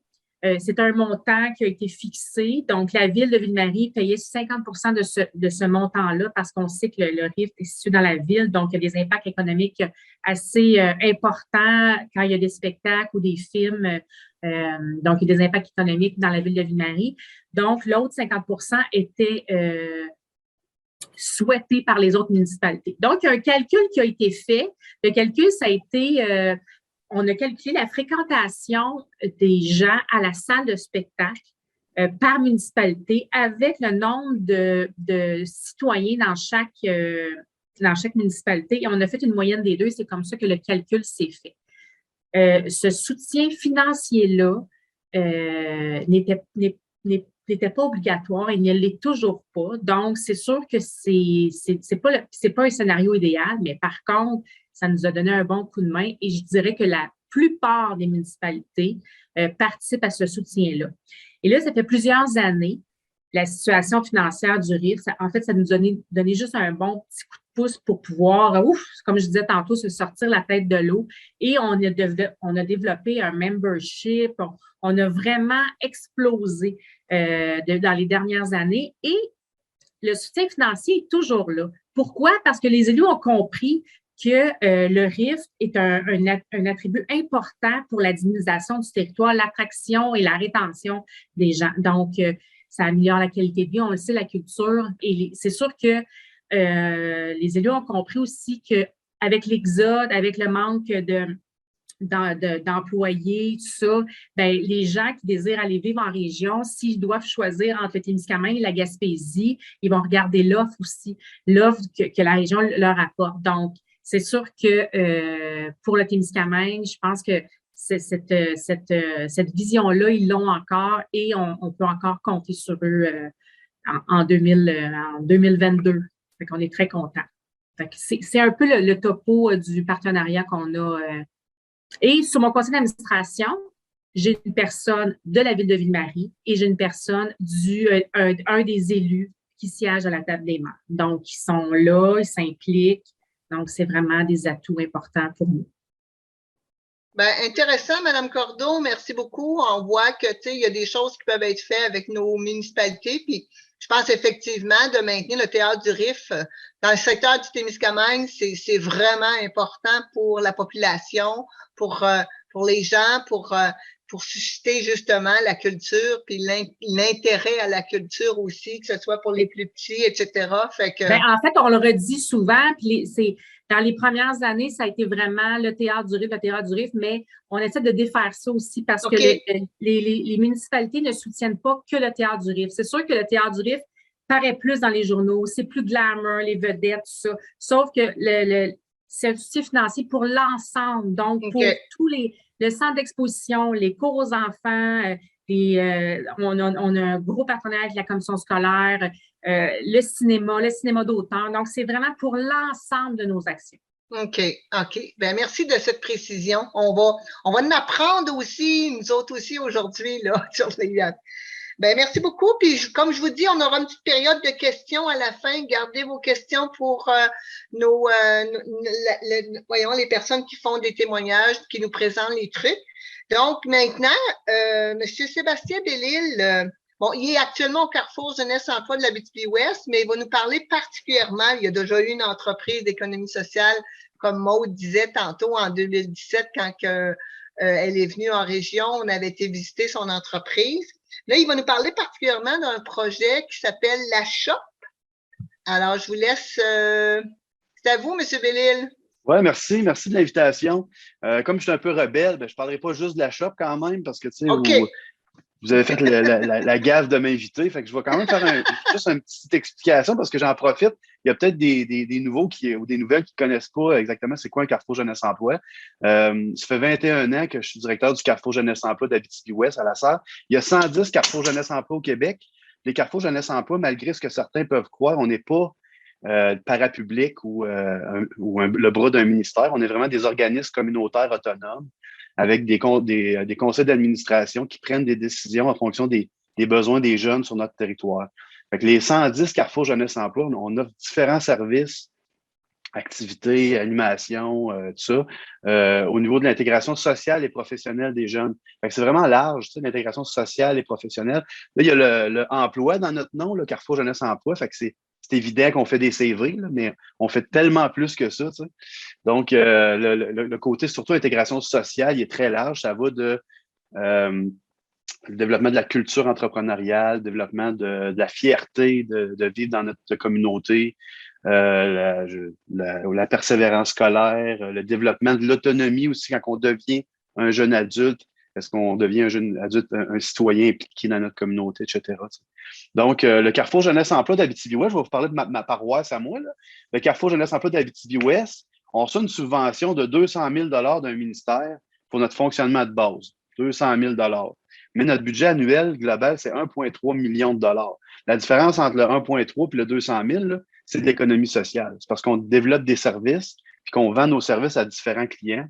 c'est un montant qui a été fixé. Donc, la ville de Ville-Marie payait 50% de ce montant-là parce qu'on sait que le RIF est situé dans la ville. Donc, il y a des impacts économiques assez importants quand il y a des spectacles ou des films. Donc, il y a des impacts économiques dans la ville de Ville-Marie. Donc, l'autre 50% était souhaité par les autres municipalités. Donc, il y a un calcul qui a été fait. Le calcul, ça a été on a calculé la fréquentation des gens à la salle de spectacle par municipalité avec le nombre de citoyens dans chaque municipalité. Et on a fait une moyenne des deux. C'est comme ça que le calcul s'est fait. Ce soutien financier-là n'était pas obligatoire et ne l'est toujours pas. Donc, c'est sûr que c'est pas un scénario idéal, mais par contre, ça nous a donné un bon coup de main et je dirais que la plupart des municipalités participent à ce soutien-là. Et là, ça fait plusieurs années, la situation financière du RIF, en fait, ça nous a donné juste un bon petit coup de pouce pour pouvoir, comme je disais tantôt, se sortir la tête de l'eau. Et on a développé un membership, on a vraiment explosé dans les dernières années. Et le soutien financier est toujours là. Pourquoi? Parce que les élus ont compris que le RIF est un attribut important pour la dynamisation du territoire, l'attraction et la rétention des gens. Donc, ça améliore la qualité de vie, on le sait, la culture. Et c'est sûr que les élus ont compris aussi qu'avec l'exode, avec le manque d'employés, tout ça, ben, les gens qui désirent aller vivre en région, s'ils doivent choisir entre le Témiscamingue et la Gaspésie, ils vont regarder l'offre aussi, l'offre que la région leur apporte. Donc, c'est sûr que pour le Témiscamingue, je pense que cette vision-là, ils l'ont encore et on peut encore compter sur eux en 2022. Fait qu'on est très contents. C'est un peu le topo du partenariat qu'on a. Et sur mon conseil d'administration, j'ai une personne de la ville de Ville-Marie et j'ai une personne un des élus qui siège à la table des membres. Donc, ils sont là, ils s'impliquent. Donc, c'est vraiment des atouts importants pour nous. Ben, intéressant, Mme Cordeau. Merci beaucoup. On voit que, il y a des choses qui peuvent être faites avec nos municipalités. Puis, je pense effectivement de maintenir le théâtre du RIF dans le secteur du Témiscamingue, c'est vraiment important pour la population, pour les gens, pour susciter justement la culture puis l'intérêt à la culture aussi, que ce soit pour les plus petits, etc. Fait que... Ben, en fait, on le redit souvent, puis dans les premières années, ça a été vraiment le théâtre du RIF, mais on essaie de défaire ça aussi parce que les municipalités ne soutiennent pas que le théâtre du RIF. C'est sûr que le théâtre du RIF paraît plus dans les journaux, c'est plus glamour, les vedettes, tout ça. Sauf que c'est un soutien financier pour l'ensemble, donc pour tous le centre d'exposition, les cours aux enfants, on a un gros partenariat avec la commission scolaire, le cinéma d'auteur. Donc, c'est vraiment pour l'ensemble de nos actions. OK. Ben, merci de cette précision. On va en apprendre aussi, nous autres aussi aujourd'hui, là, sur les... Ben, merci beaucoup. Puis, comme je vous dis, on aura une petite période de questions à la fin. Gardez vos questions pour les personnes qui font des témoignages, qui nous présentent les trucs. Donc, maintenant, Monsieur Sébastien Bellil, il est actuellement au Carrefour Jeunesse Emploi de l'Abitibi-Ouest, mais il va nous parler particulièrement. Il y a déjà eu une entreprise d'économie sociale, comme Maude disait tantôt, en 2017, quand elle est venue en région, on avait été visiter son entreprise. Là, il va nous parler particulièrement d'un projet qui s'appelle La Shop. Alors, je vous laisse. C'est à vous, M. Bellil. Oui, merci. Merci de l'invitation. Comme je suis un peu rebelle, je ne parlerai pas juste de La Shop quand même, parce que, tu sais, vous avez fait la gaffe de m'inviter. Fait que je vais quand même faire juste une petite explication parce que j'en profite. Il y a peut-être des nouveaux ou des nouvelles qui ne connaissent pas exactement c'est quoi un Carrefour Jeunesse Emploi. Ça fait 21 ans que je suis directeur du Carrefour Jeunesse Emploi d'Abitibi-Ouest à la Sarre. Il y a 110 Carrefour Jeunesse Emploi au Québec. Les Carrefour Jeunesse Emploi, malgré ce que certains peuvent croire, on n'est pas parapublic ou le bras d'un ministère. On est vraiment des organismes communautaires autonomes avec des conseils d'administration qui prennent des décisions en fonction des besoins des jeunes sur notre territoire. Fait que les 110 Carrefour Jeunesse Emploi, on offre différents services, activités, animations, tout ça, au niveau de l'intégration sociale et professionnelle des jeunes. Fait que c'est vraiment large, tu sais, l'intégration sociale et professionnelle. Là, il y a le emploi dans notre nom, le Carrefour Jeunesse Emploi, fait que c'est évident qu'on fait des CV, là, mais on fait tellement plus que ça. Tu sais. Donc, le côté, surtout intégration sociale, il est très large. Ça va de le développement de la culture entrepreneuriale, le développement de la fierté de vivre dans notre communauté, la persévérance scolaire, le développement de l'autonomie aussi quand on devient un jeune adulte. Est-ce qu'on devient un jeune adulte, un citoyen impliqué dans notre communauté, etc. Donc, le Carrefour Jeunesse-Emploi d'Abitibi-Ouest, je vais vous parler de ma paroisse à moi. Là. Le Carrefour Jeunesse-Emploi d'Abitibi-Ouest, on reçoit une subvention de 200 000 d'un ministère pour notre fonctionnement de base. 200 000 Mais notre budget annuel global, c'est 1,3 million de dollars. La différence entre le 1,3 et le 200 000, là, c'est de l'économie sociale. C'est parce qu'on développe des services puis qu'on vend nos services à différents clients.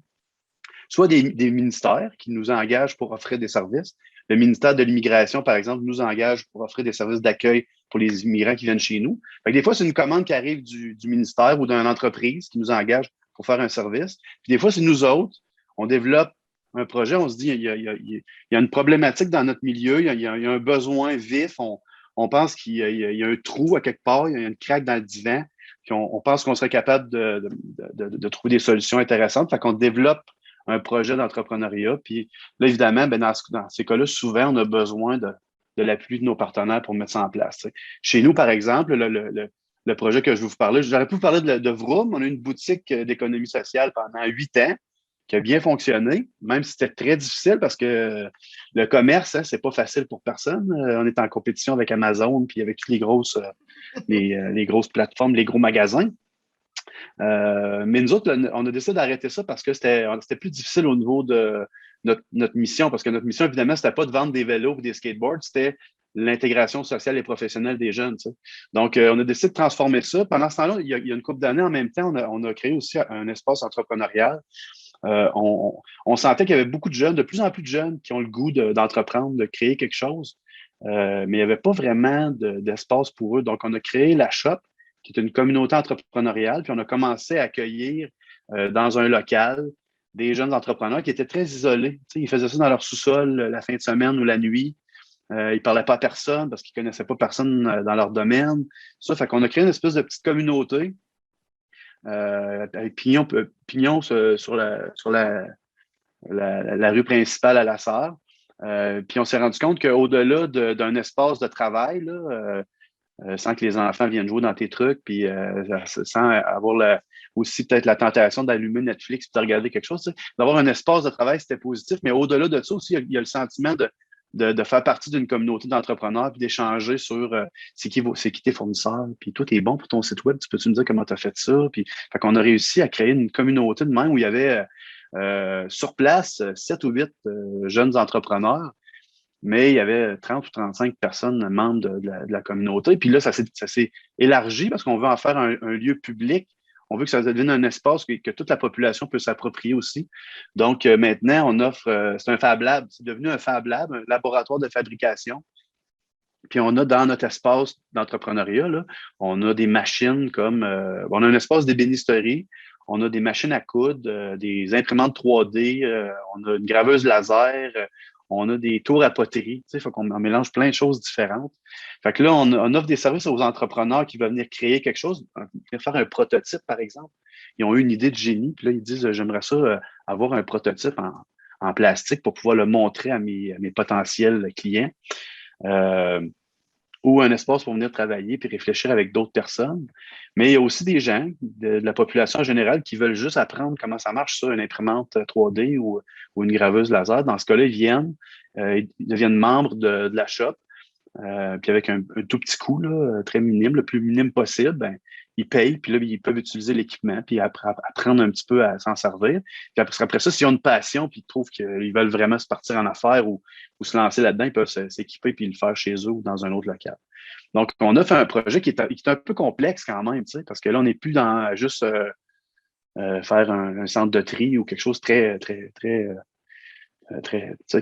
Soit des ministères qui nous engagent pour offrir des services. Le ministère de l'Immigration, par exemple, nous engage pour offrir des services d'accueil pour les immigrants qui viennent chez nous. Fait que des fois, c'est une commande qui arrive du ministère ou d'une entreprise qui nous engage pour faire un service. Puis des fois, c'est nous autres, on développe un projet, on se dit, il y a une problématique dans notre milieu, il y a un besoin vif, on pense qu'il y a un trou à quelque part, il y a une craque dans le divan, puis on pense qu'on serait capable de trouver des solutions intéressantes. Fait qu'on développe un projet d'entrepreneuriat. Puis là, évidemment, dans ces cas-là, souvent, on a besoin de l'appui de nos partenaires pour mettre ça en place. T'sais. Chez nous, par exemple, le projet que je vais vous parler, j'aurais pu vous parler de Vroom. On a une boutique d'économie sociale pendant 8 ans qui a bien fonctionné, même si c'était très difficile parce que le commerce, c'est pas facile pour personne. On est en compétition avec Amazon puis avec toutes les grosses plateformes, les gros magasins. Mais nous autres, on a décidé d'arrêter ça parce que c'était plus difficile au niveau de notre mission, parce que notre mission, évidemment, c'était pas de vendre des vélos ou des skateboards, c'était l'intégration sociale et professionnelle des jeunes. Tu sais. Donc, on a décidé de transformer ça. Pendant ce temps-là, il y a une couple d'années, en même temps, on a créé aussi un espace entrepreneurial. On sentait qu'il y avait beaucoup de jeunes, de plus en plus de jeunes qui ont le goût d'entreprendre, de créer quelque chose, mais il n'y avait pas vraiment d'espace pour eux. Donc, on a créé la Shop, qui est une communauté entrepreneuriale, puis on a commencé à accueillir dans un local des jeunes entrepreneurs qui étaient très isolés. Tu sais, ils faisaient ça dans leur sous-sol la fin de semaine ou la nuit. Ils ne parlaient pas à personne parce qu'ils ne connaissaient pas personne dans leur domaine. Ça fait qu'on a créé une espèce de petite communauté avec pignon sur la rue principale à La Sarre. Puis on s'est rendu compte qu'au-delà d'un espace de travail, là, sans que les enfants viennent jouer dans tes trucs, puis sans avoir aussi peut-être la tentation d'allumer Netflix et de regarder quelque chose. Tu sais. D'avoir un espace de travail, c'était positif, mais au-delà de ça aussi, il y a le sentiment de faire partie d'une communauté d'entrepreneurs puis d'échanger sur c'est qui tes fournisseurs, puis toi, t'es bon pour ton site web, tu peux-tu me dire comment tu as fait ça? Puis, fait qu'on a réussi à créer une communauté de même où il y avait sur place 7 ou 8 jeunes entrepreneurs, mais il y avait 30 ou 35 personnes membres de la communauté. Puis là, ça s'est élargi parce qu'on veut en faire un lieu public. On veut que ça devienne un espace que toute la population peut s'approprier aussi. Donc, maintenant, on offre, c'est un Fab Lab, c'est devenu un Fab Lab, un laboratoire de fabrication. Puis on a dans notre espace d'entrepreneuriat, là, on a des machines comme, on a un espace d'ébénisterie, on a des machines à coudre, des imprimantes 3D, on a une graveuse laser, on a des tours à poterie, tu sais, faut qu'on mélange plein de choses différentes. Fait que là, on offre des services aux entrepreneurs qui veulent venir créer quelque chose, venir faire un prototype, par exemple. Ils ont eu une idée de génie, puis là, ils disent, j'aimerais ça avoir un prototype en plastique pour pouvoir le montrer à mes potentiels clients. Ou un espace pour venir travailler puis réfléchir avec d'autres personnes. Mais il y a aussi des gens de la population en général qui veulent juste apprendre comment ça marche, ça, une imprimante 3D ou une graveuse laser. Dans ce cas-là, ils deviennent membres de la shop. Puis avec un tout petit coût, là, très minime, le plus minime possible, ben, ils payent, puis là, ils peuvent utiliser l'équipement, puis apprendre un petit peu à s'en servir. Puis après ça, s'ils ont une passion, puis ils trouvent qu'ils veulent vraiment se partir en affaires ou se lancer là-dedans, ils peuvent s'équiper puis le faire chez eux ou dans un autre local. Donc, on a fait un projet qui est un peu complexe quand même, tu sais, parce que là, on n'est plus dans juste faire un centre de tri ou quelque chose très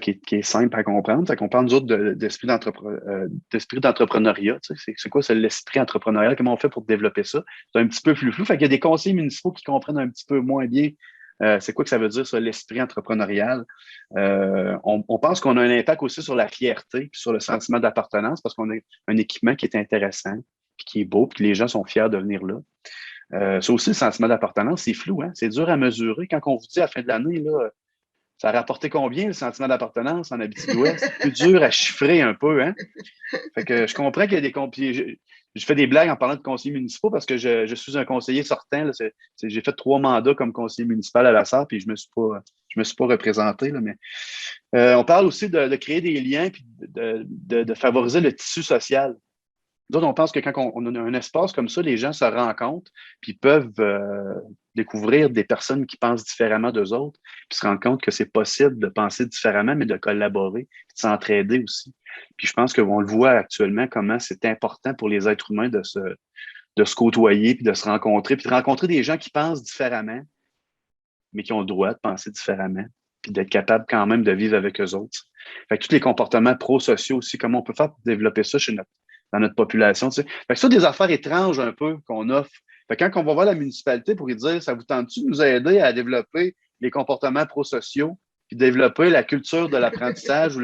qui est simple à comprendre. Ça qu'on parle, nous autres, d'esprit d'entrepreneuriat. Tu sais, c'est quoi l'esprit entrepreneurial? Comment on fait pour développer ça? C'est un petit peu plus flou. Fait qu'il y a des conseillers municipaux qui comprennent un petit peu moins bien c'est quoi que ça veut dire, ça, l'esprit entrepreneurial. On pense qu'on a un impact aussi sur la fierté puis sur le sentiment d'appartenance parce qu'on a un équipement qui est intéressant, puis qui est beau, puis que les gens sont fiers de venir là. Ça aussi, le sentiment d'appartenance, c'est flou, hein? C'est dur à mesurer. Quand on vous dit à la fin de l'année, là, Ça a rapporté combien le sentiment d'appartenance en Abitibi-Ouest? C'est plus dur à chiffrer un peu, hein? Fait que je comprends qu'il y a des je fais des blagues en parlant de conseillers municipaux parce que je suis un conseiller sortant. J'ai fait 3 mandats comme conseiller municipal à la SAR, puis je me suis pas représenté, là, mais on parle aussi de créer des liens puis de favoriser le tissu social. Nous autres, on pense que quand on a un espace comme ça, les gens se rencontrent puis peuvent découvrir des personnes qui pensent différemment d'eux autres, puis se rendre compte que c'est possible de penser différemment, mais de collaborer, puis de s'entraider aussi. Puis je pense qu'on le voit actuellement, comment c'est important pour les êtres humains de se côtoyer, puis de se rencontrer, puis de rencontrer des gens qui pensent différemment, mais qui ont le droit de penser différemment, puis d'être capable quand même de vivre avec eux autres. Fait que tous les comportements pro-sociaux aussi, comment on peut faire pour développer ça dans notre population. Tu sais. Fait que ça, des affaires étranges un peu qu'on offre. Fait que quand on va voir la municipalité pour lui dire, ça vous tente-tu de nous aider à développer les comportements pro-sociaux, puis développer la culture de l'apprentissage ou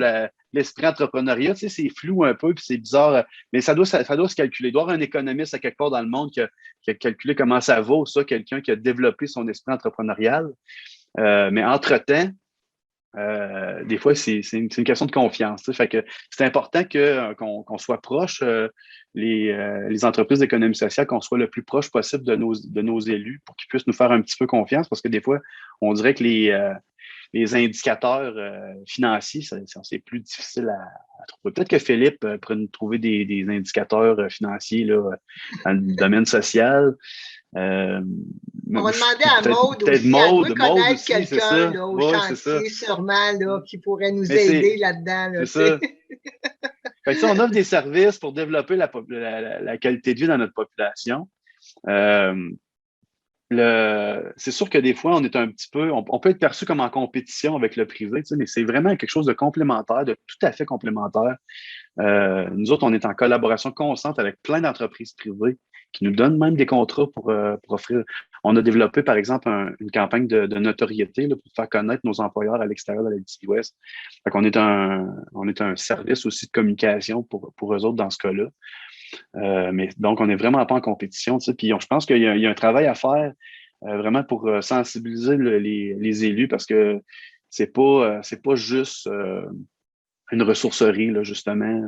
l'esprit entrepreneuriat, tu sais, c'est flou un peu, puis c'est bizarre, mais ça doit se calculer. Il doit y avoir un économiste à quelque part dans le monde qui a calculé comment ça vaut, ça, quelqu'un qui a développé son esprit entrepreneurial. Mais entre-temps, des fois, c'est une question de confiance. Tu sais. Fait que c'est important qu'on soit proche, les entreprises d'économie sociale, qu'on soit le plus proche possible de nos élus pour qu'ils puissent nous faire un petit peu confiance, parce que des fois, on dirait que les indicateurs financiers, c'est plus difficile à trouver. Peut-être que Philippe pourrait nous trouver des indicateurs financiers là, dans le domaine social. On va demander à Maude aussi. Elle doit connaître quelqu'un au chantier, sûrement, là, qui pourrait nous aider là-dedans. Là, c'est ça. Fait que, on offre des services pour développer la qualité de vie dans notre population. C'est sûr que des fois, on est un petit peu, on peut être perçu comme en compétition avec le privé, mais c'est vraiment quelque chose de complémentaire, de tout à fait complémentaire. Nous autres, on est en collaboration constante avec plein d'entreprises privées qui nous donnent même des contrats pour offrir. On a développé, par exemple, une campagne de notoriété là, pour faire connaître nos employeurs à l'extérieur de l'Abitibi-Ouest. Fait qu'on est un service aussi de communication pour eux autres dans ce cas-là. Mais donc, on n'est vraiment pas en compétition. Puis je pense qu'il y a un travail à faire vraiment pour sensibiliser les élus parce que c'est pas juste une ressourcerie, là, justement.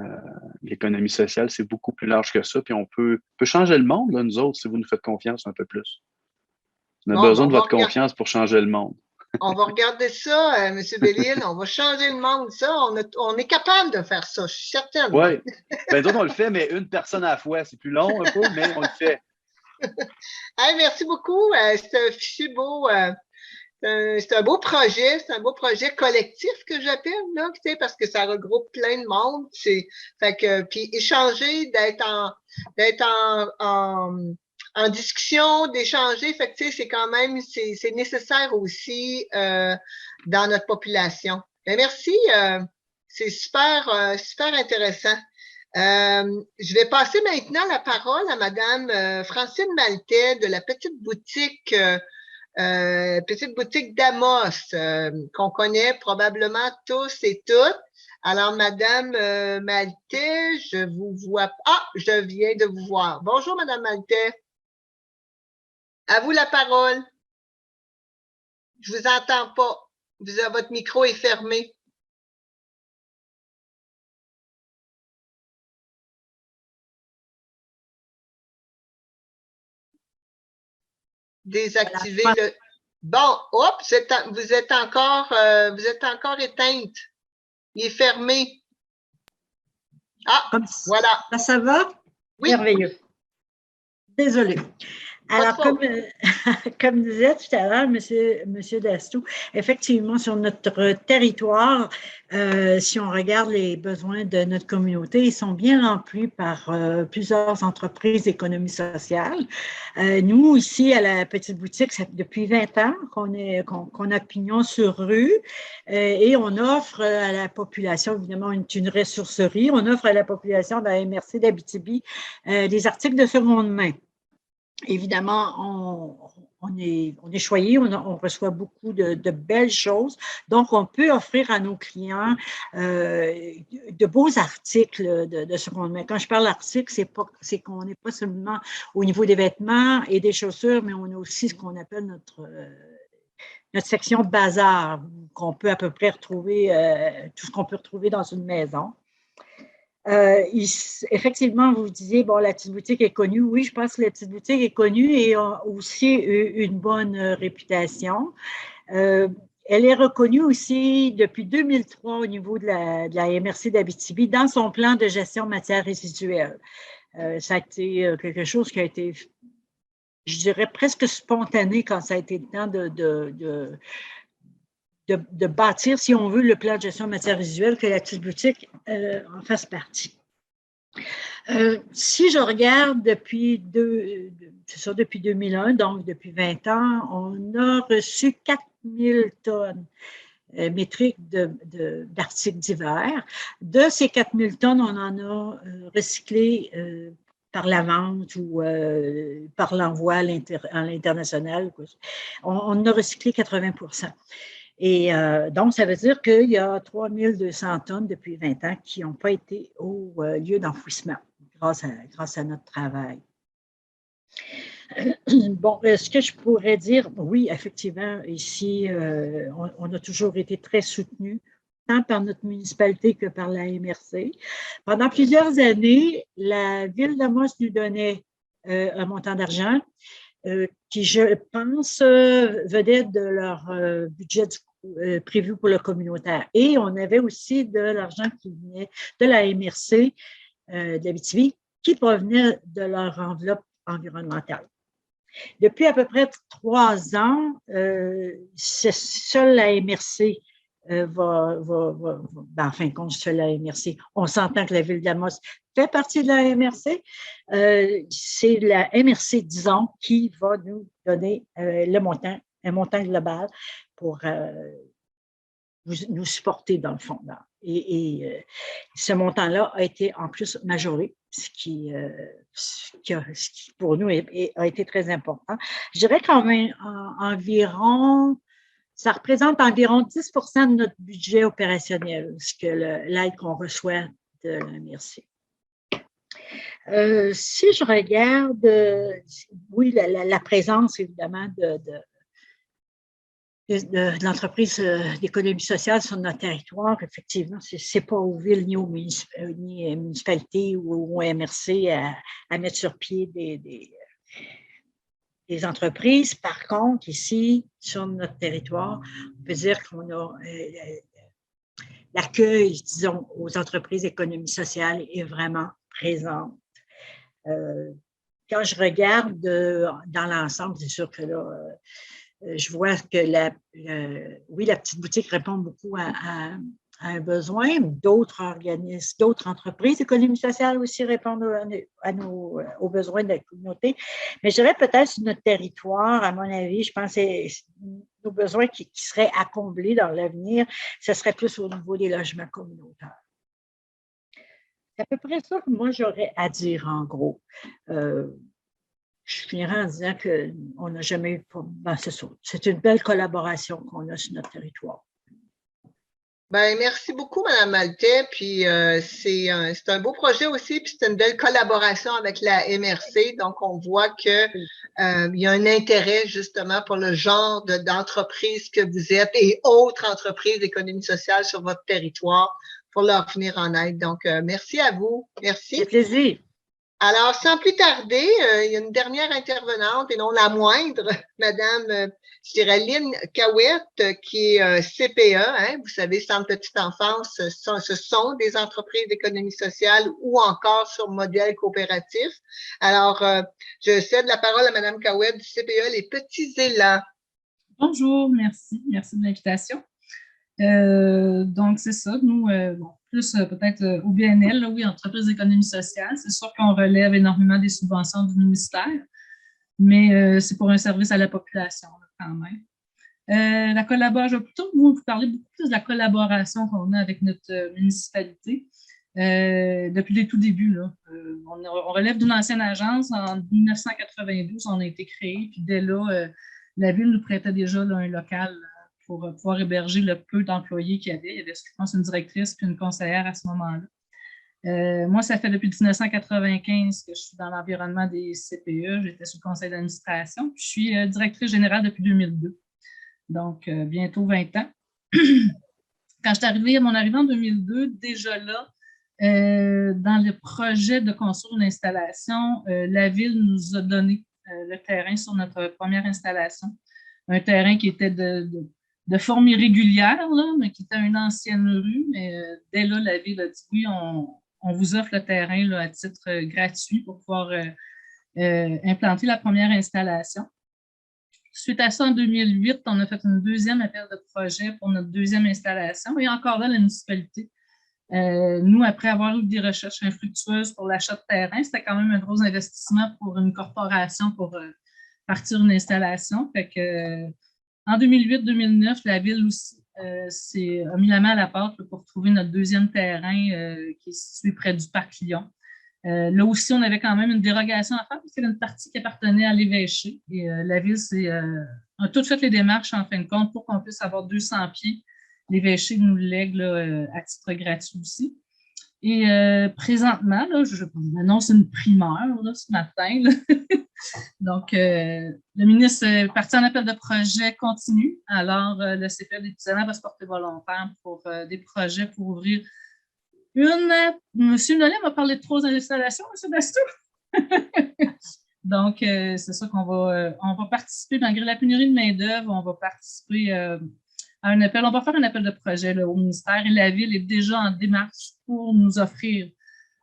L'économie sociale, c'est beaucoup plus large que ça. Puis on peut changer le monde, là, nous autres, si vous nous faites confiance un peu plus. On a besoin de votre confiance pour changer le monde. On va regarder ça, M. Bellil. On va changer le monde. Ça, on est capable de faire ça, je suis certaine. Oui. Ben, d'autres, on le fait, mais une personne à la fois. C'est plus long un peu, mais on le fait. Hey, merci beaucoup. C'est un fichu beau. C'est un beau projet. C'est un beau projet collectif que j'appelle, là, parce que ça regroupe plein de monde. Fait que, puis échanger, d'être en discussion, d'échanger, fait que c'est quand même, c'est nécessaire aussi dans notre population. Ben, merci, c'est super intéressant. Je vais passer maintenant la parole à Madame Francine Maltais de la petite boutique d'Amos, qu'on connaît probablement tous et toutes. Alors, Madame Maltais, je vous vois. Ah, je viens de vous voir. Bonjour, Madame Maltais. À vous la parole. Je vous entends pas. Votre micro est fermé. Désactiver le. Bon, hop, vous êtes encore éteinte. Il est fermé. Ah, voilà. Ça va? Oui. Merveilleux. Désolée. Alors, comme disait tout à l'heure Monsieur Dastou, effectivement, sur notre territoire, si on regarde les besoins de notre communauté, ils sont bien remplis par plusieurs entreprises d'économie sociale. Nous, ici, à la petite boutique, ça fait depuis 20 ans qu'on a pignon sur rue et on offre à la population, évidemment, une ressourcerie. On offre à la population de la MRC d'Abitibi des articles de seconde main. Évidemment, on est choyé, on reçoit beaucoup de belles choses. Donc, on peut offrir à nos clients de beaux articles de seconde main. Quand je parle d'articles, c'est qu'on n'est pas seulement au niveau des vêtements et des chaussures, mais on a aussi ce qu'on appelle notre section bazar, qu'on peut à peu près retrouver, tout ce qu'on peut retrouver dans une maison. Effectivement, vous disiez, bon, la petite boutique est connue. Oui, je pense que la petite boutique est connue et a aussi une bonne réputation. Elle est reconnue aussi depuis 2003 au niveau de la MRC d'Abitibi dans son plan de gestion matières résiduelles. Ça a été quelque chose qui a été, je dirais, presque spontané quand ça a été le temps de bâtir, si on veut, le plan de gestion matières résiduelles, que la petite boutique en fasse partie. Si je regarde depuis 2001, donc depuis 20 ans, on a reçu 4000 tonnes métriques d'articles divers. De ces 4000 tonnes, on en a recyclé par la vente ou par l'envoi à l'international. On en a recyclé 80%. Et donc, ça veut dire qu'il y a 3200 tonnes depuis 20 ans qui n'ont pas été au lieu d'enfouissement grâce à notre travail. Bon, ce que je pourrais dire, oui, effectivement, ici, on a toujours été très soutenus, tant par notre municipalité que par la MRC. Pendant plusieurs années, la Ville d'Amos nous donnait un montant d'argent qui, je pense, venait de leur budget prévu pour le communautaire. Et on avait aussi de l'argent qui venait de la MRC d'Abitibi, qui provenait de leur enveloppe environnementale. Depuis à peu près 3 ans, seule la MRC en fin de compte, seule la MRC. On s'entend que la Ville d'Amos fait partie de la MRC. C'est la MRC, disons, qui va nous donner un montant global pour nous supporter dans le fond. Et ce montant-là a été en plus majoré, ce qui pour nous a été très important. Je dirais qu'environ, ça représente environ 10% de notre budget opérationnel, l'aide qu'on reçoit de la MRC. Si je regarde, oui, la présence évidemment de l'entreprise d'économie sociale sur notre territoire, effectivement, ce n'est pas aux villes ni aux municipalités ou aux MRC à mettre sur pied des entreprises. Par contre, ici, sur notre territoire, on peut dire qu'on a l'accueil, disons, aux entreprises d'économie sociale est vraiment présent. Quand je regarde dans l'ensemble, c'est sûr que là, je vois que oui, la petite boutique répond beaucoup à un besoin. D'autres organismes, d'autres entreprises d'économie sociale aussi répondent aux besoins de la communauté. Mais je dirais peut-être sur notre territoire, à mon avis, je pense que nos besoins qui seraient à combler dans l'avenir, ce serait plus au niveau des logements communautaires. C'est à peu près ça que moi, j'aurais à dire en gros. Je finirai en disant qu'on n'a jamais eu... c'est ça. C'est une belle collaboration qu'on a sur notre territoire. Bien, merci beaucoup, Mme Maltais. Puis c'est un beau projet aussi, puis c'est une belle collaboration avec la MRC. Donc, on voit qu'il y a un intérêt justement pour le genre d'entreprise que vous êtes et autres entreprises d'économie sociale sur votre territoire pour leur venir en aide. Donc, merci à vous. Merci. C'est plaisir. Alors, sans plus tarder, il y a une dernière intervenante, et non la moindre, Madame, je dirais, Lynn Cahouette, qui est CPE, hein, vous savez, Centre Petite Enfance, ce sont des entreprises d'économie sociale ou encore sur modèle coopératif. Alors, je cède la parole à Madame Cahouette du CPE Les Petits Élans. Bonjour, merci de l'invitation. Donc, c'est ça, nous, plus peut-être au BNL, là, oui, entreprise d'économie sociale, c'est sûr qu'on relève énormément des subventions du ministère, mais c'est pour un service à la population, là, quand même. La collaboration, plutôt vous parler beaucoup plus de la collaboration qu'on a avec notre municipalité depuis les tout débuts. Là. On relève d'une ancienne agence, en 1992, on a été créé, puis dès là, la ville nous prêtait déjà là, un local pour pouvoir héberger le peu d'employés qu'il y avait. Il y avait, je pense, une directrice puis une conseillère à ce moment-là. Moi, ça fait depuis 1995 que je suis dans l'environnement des CPE. J'étais sous le conseil d'administration. Je suis directrice générale depuis 2002. donc bientôt 20 ans. Quand mon arrivée en 2002, déjà là, dans le projet de construire une installation, la Ville nous a donné le terrain sur notre première installation. Un terrain qui était de forme irrégulière, là, mais qui était une ancienne rue. Mais dès là, la Ville a dit oui, on vous offre le terrain là, à titre gratuit pour pouvoir implanter la première installation. Suite à ça, en 2008, on a fait une deuxième appel de projet pour notre deuxième installation. Et encore là, la municipalité, nous, après avoir eu des recherches infructueuses pour l'achat de terrain, c'était quand même un gros investissement pour une corporation pour partir une installation. Fait que, en 2008-2009, la Ville aussi a mis la main à la porte pour trouver notre deuxième terrain qui est situé près du Parc Lyon. Là aussi, on avait quand même une dérogation à faire parce qu'il y avait une partie qui appartenait à l'évêché. Et la Ville a tout fait les démarches, en fin de compte, pour qu'on puisse avoir 200 pieds. L'évêché nous le lègue là, à titre gratuit aussi. Et présentement, là, je vous annonce une primeur là, ce matin. Là. Donc, le ministre est parti en appel de projet continu. Alors, le CPE d'étudiants va se porter volontaire pour des projets pour ouvrir M. Nollet m'a parlé de 3 installations, M. Dastou. Donc, c'est ça qu'on va participer, malgré la pénurie de main-d'œuvre, on va participer à un appel. On va faire un appel de projet là, au ministère et la Ville est déjà en démarche pour nous offrir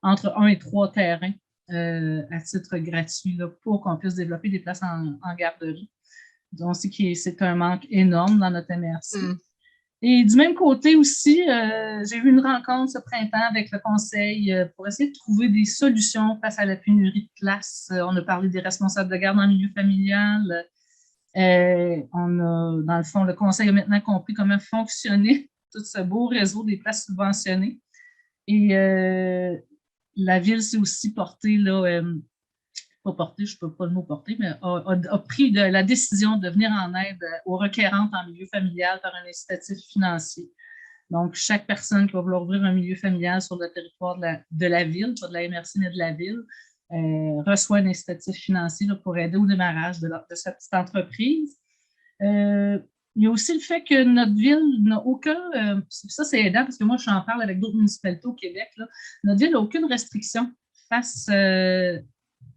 entre 1 et 3 terrains à titre gratuit là, pour qu'on puisse développer des places en garderie. Donc, c'est un manque énorme dans notre MRC. Et du même côté aussi, j'ai eu une rencontre ce printemps avec le conseil pour essayer de trouver des solutions face à la pénurie de places. On a parlé des responsables de garde en milieu familial. Dans le fond, le conseil a maintenant compris comment fonctionnait tout ce beau réseau des places subventionnées. Et la Ville s'est aussi portée, là, pas portée, je ne peux pas le mot porter, mais a pris la décision de venir en aide aux requérantes en milieu familial par un incitatif financier. Donc, chaque personne qui va vouloir ouvrir un milieu familial sur le territoire de la Ville, pas de la MRC, mais de la Ville, reçoit un incitatif financier là, pour aider au démarrage de cette petite entreprise. Il y a aussi le fait que notre Ville n'a aucun... ça, c'est aidant parce que moi, j'en parle avec d'autres municipalités au Québec. Là, notre Ville n'a aucune restriction face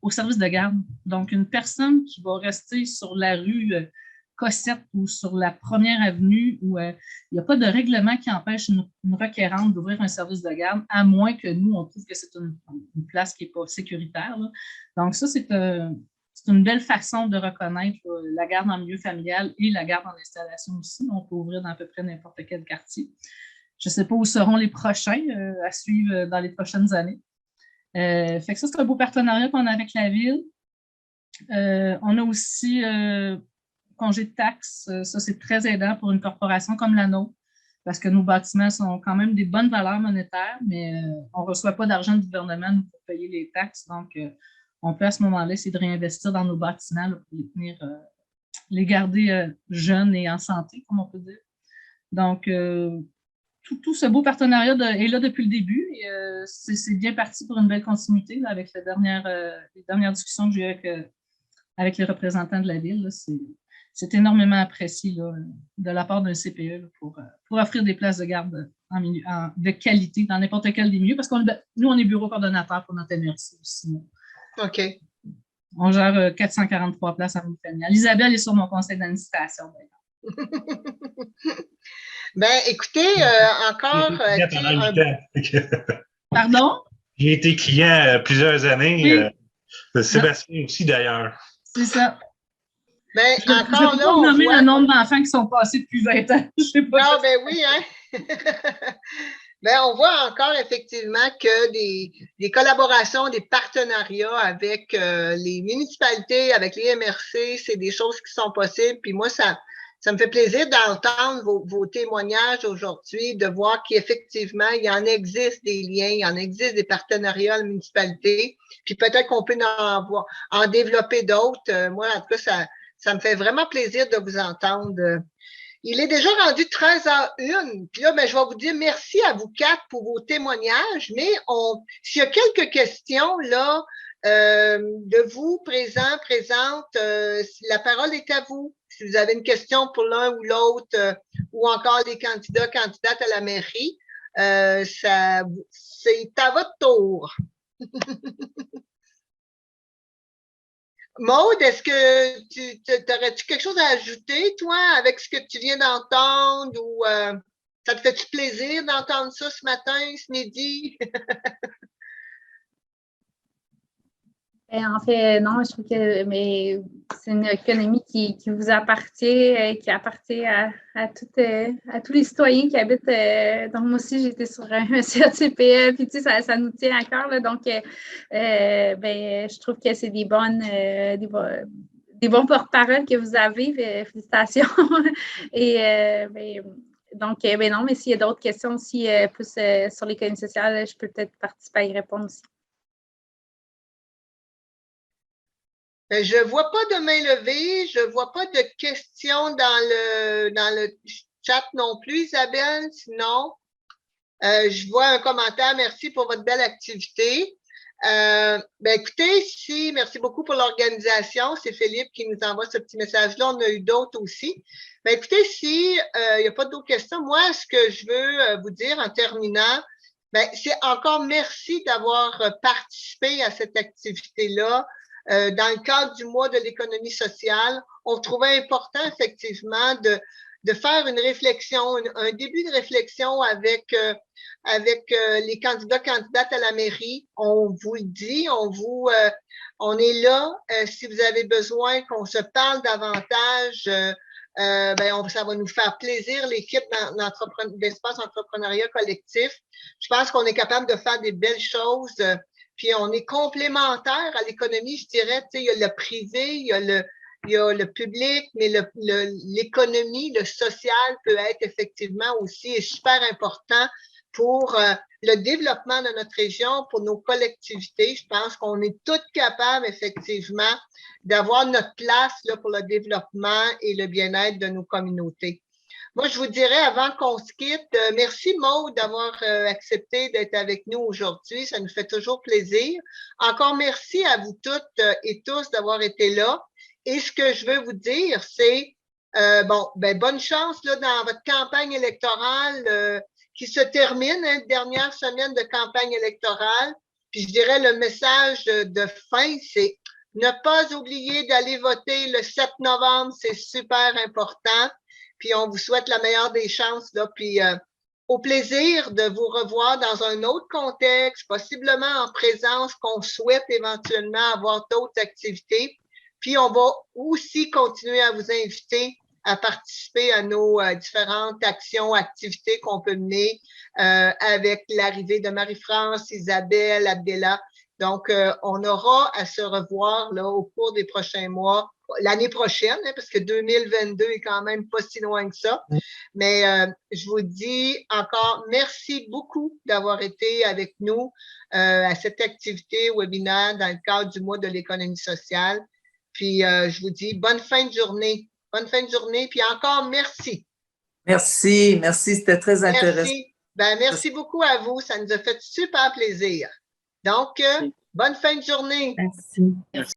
au service de garde. Donc, une personne qui va rester sur la rue Cossette ou sur la première avenue où il n'y a pas de règlement qui empêche une requérante d'ouvrir un service de garde, à moins que nous, on trouve que c'est une place qui n'est pas sécuritaire. Là. Donc, ça, c'est une belle façon de reconnaître la garde en milieu familial et la garde en installation aussi. On peut ouvrir dans à peu près n'importe quel quartier. Je ne sais pas où seront les prochains à suivre dans les prochaines années. Fait que ça, c'est un beau partenariat qu'on a avec la Ville. On a aussi congé de taxes. Ça, c'est très aidant pour une corporation comme la nôtre, parce que nos bâtiments sont quand même des bonnes valeurs monétaires, mais on ne reçoit pas d'argent du gouvernement pour payer les taxes. Donc, on peut à ce moment-là essayer de réinvestir dans nos bâtiments là, pour les garder jeunes et en santé, comme on peut dire. Donc, tout ce beau partenariat est là depuis le début et c'est bien parti pour une belle continuité là, avec les dernières discussions que j'ai eues avec les représentants de la Ville. C'est énormément apprécié là, de la part d'un CPE là, pour offrir des places de garde de qualité dans n'importe quel des milieux, parce que nous, on est bureau coordonnateur pour notre MRC aussi. OK. On gère 443 places en milieu familial. Isabelle est sur mon conseil d'administration. Ben, écoutez, encore... Pardon? J'ai été client plusieurs années. Oui. Sébastien aussi, d'ailleurs. C'est ça. Ben, encore là, on nommer le nombre d'enfants qui sont passés depuis 20 ans. Je sais pas. Non, ben oui, hein? Ben, on voit encore effectivement que des collaborations, des partenariats avec les municipalités, avec les MRC, c'est des choses qui sont possibles. Puis moi, ça me fait plaisir d'entendre vos témoignages aujourd'hui, de voir qu'effectivement, il y en existe des liens, il y en existe des partenariats à la municipalité. Puis peut-être qu'on peut en développer d'autres. Moi, en tout cas, ça me fait vraiment plaisir de vous entendre. Il est déjà rendu 13h01. Puis là, ben, je vais vous dire merci à vous 4 pour vos témoignages. Mais s'il y a quelques questions là de vous, présentes, la parole est à vous. si vous avez une question pour l'un ou l'autre, ou encore les candidates à la mairie, c'est à votre tour. Maude, est-ce que tu aurais-tu quelque chose à ajouter, toi, avec ce que tu viens d'entendre, ou ça te fait-tu plaisir d'entendre ça ce matin, ce midi? En fait, non, je trouve que c'est une économie qui vous appartient, qui appartient à tous les citoyens qui habitent. Donc, moi aussi, j'étais sur un CATPE, puis tu sais, ça nous tient à cœur. Là, donc, je trouve que c'est des bons porte-parole que vous avez. Félicitations. Et donc, non, mais s'il y a d'autres questions aussi, plus sur l'économie sociale, je peux peut-être participer à y répondre aussi. Je ne vois pas de main levée, je ne vois pas de questions dans le chat non plus, Isabelle. Sinon, je vois un commentaire. Merci pour votre belle activité. Écoutez, merci beaucoup pour l'organisation. C'est Philippe qui nous envoie ce petit message-là. On a eu d'autres aussi. Écoutez, s'il n'y a pas d'autres questions, moi, ce que je veux vous dire en terminant, c'est encore merci d'avoir participé à cette activité-là. Dans le cadre du mois de l'économie sociale, on trouvait important effectivement de faire une réflexion, un début de réflexion avec les candidates à la mairie. On vous le dit, on est là. Si vous avez besoin qu'on se parle davantage, ça va nous faire plaisir, l'équipe d'Espace Entrepreneuriat Collectif. Je pense qu'on est capable de faire des belles choses. Puis on est complémentaire à l'économie, je dirais. Il y a le privé, il y a le public, mais l'économie, le social peut être effectivement aussi super important pour le développement de notre région, pour nos collectivités. Je pense qu'on est toutes capables, effectivement, d'avoir notre place là, pour le développement et le bien-être de nos communautés. Moi, je vous dirais, avant qu'on se quitte, merci Maude d'avoir accepté d'être avec nous aujourd'hui. Ça nous fait toujours plaisir. Encore merci à vous toutes et tous d'avoir été là. Et ce que je veux vous dire, c'est bonne chance là, dans votre campagne électorale qui se termine, dernière semaine de campagne électorale. Puis je dirais le message de fin, c'est ne pas oublier d'aller voter le 7 novembre, c'est super important. Puis on vous souhaite la meilleure des chances, là. Puis au plaisir de vous revoir dans un autre contexte, possiblement en présence, qu'on souhaite éventuellement avoir d'autres activités. Puis on va aussi continuer à vous inviter à participer à nos différentes actions, activités qu'on peut mener avec l'arrivée de Marie-France, Isabelle, Abdella. Donc, on aura à se revoir là, au cours des prochains mois, l'année prochaine, parce que 2022 est quand même pas si loin que ça. Mais je vous dis encore merci beaucoup d'avoir été avec nous à cette activité webinaire dans le cadre du mois de l'économie sociale. Puis, je vous dis bonne fin de journée. Bonne fin de journée, puis encore merci. Merci, c'était très intéressant. Merci beaucoup à vous, ça nous a fait super plaisir. Donc, bonne fin de journée. Merci.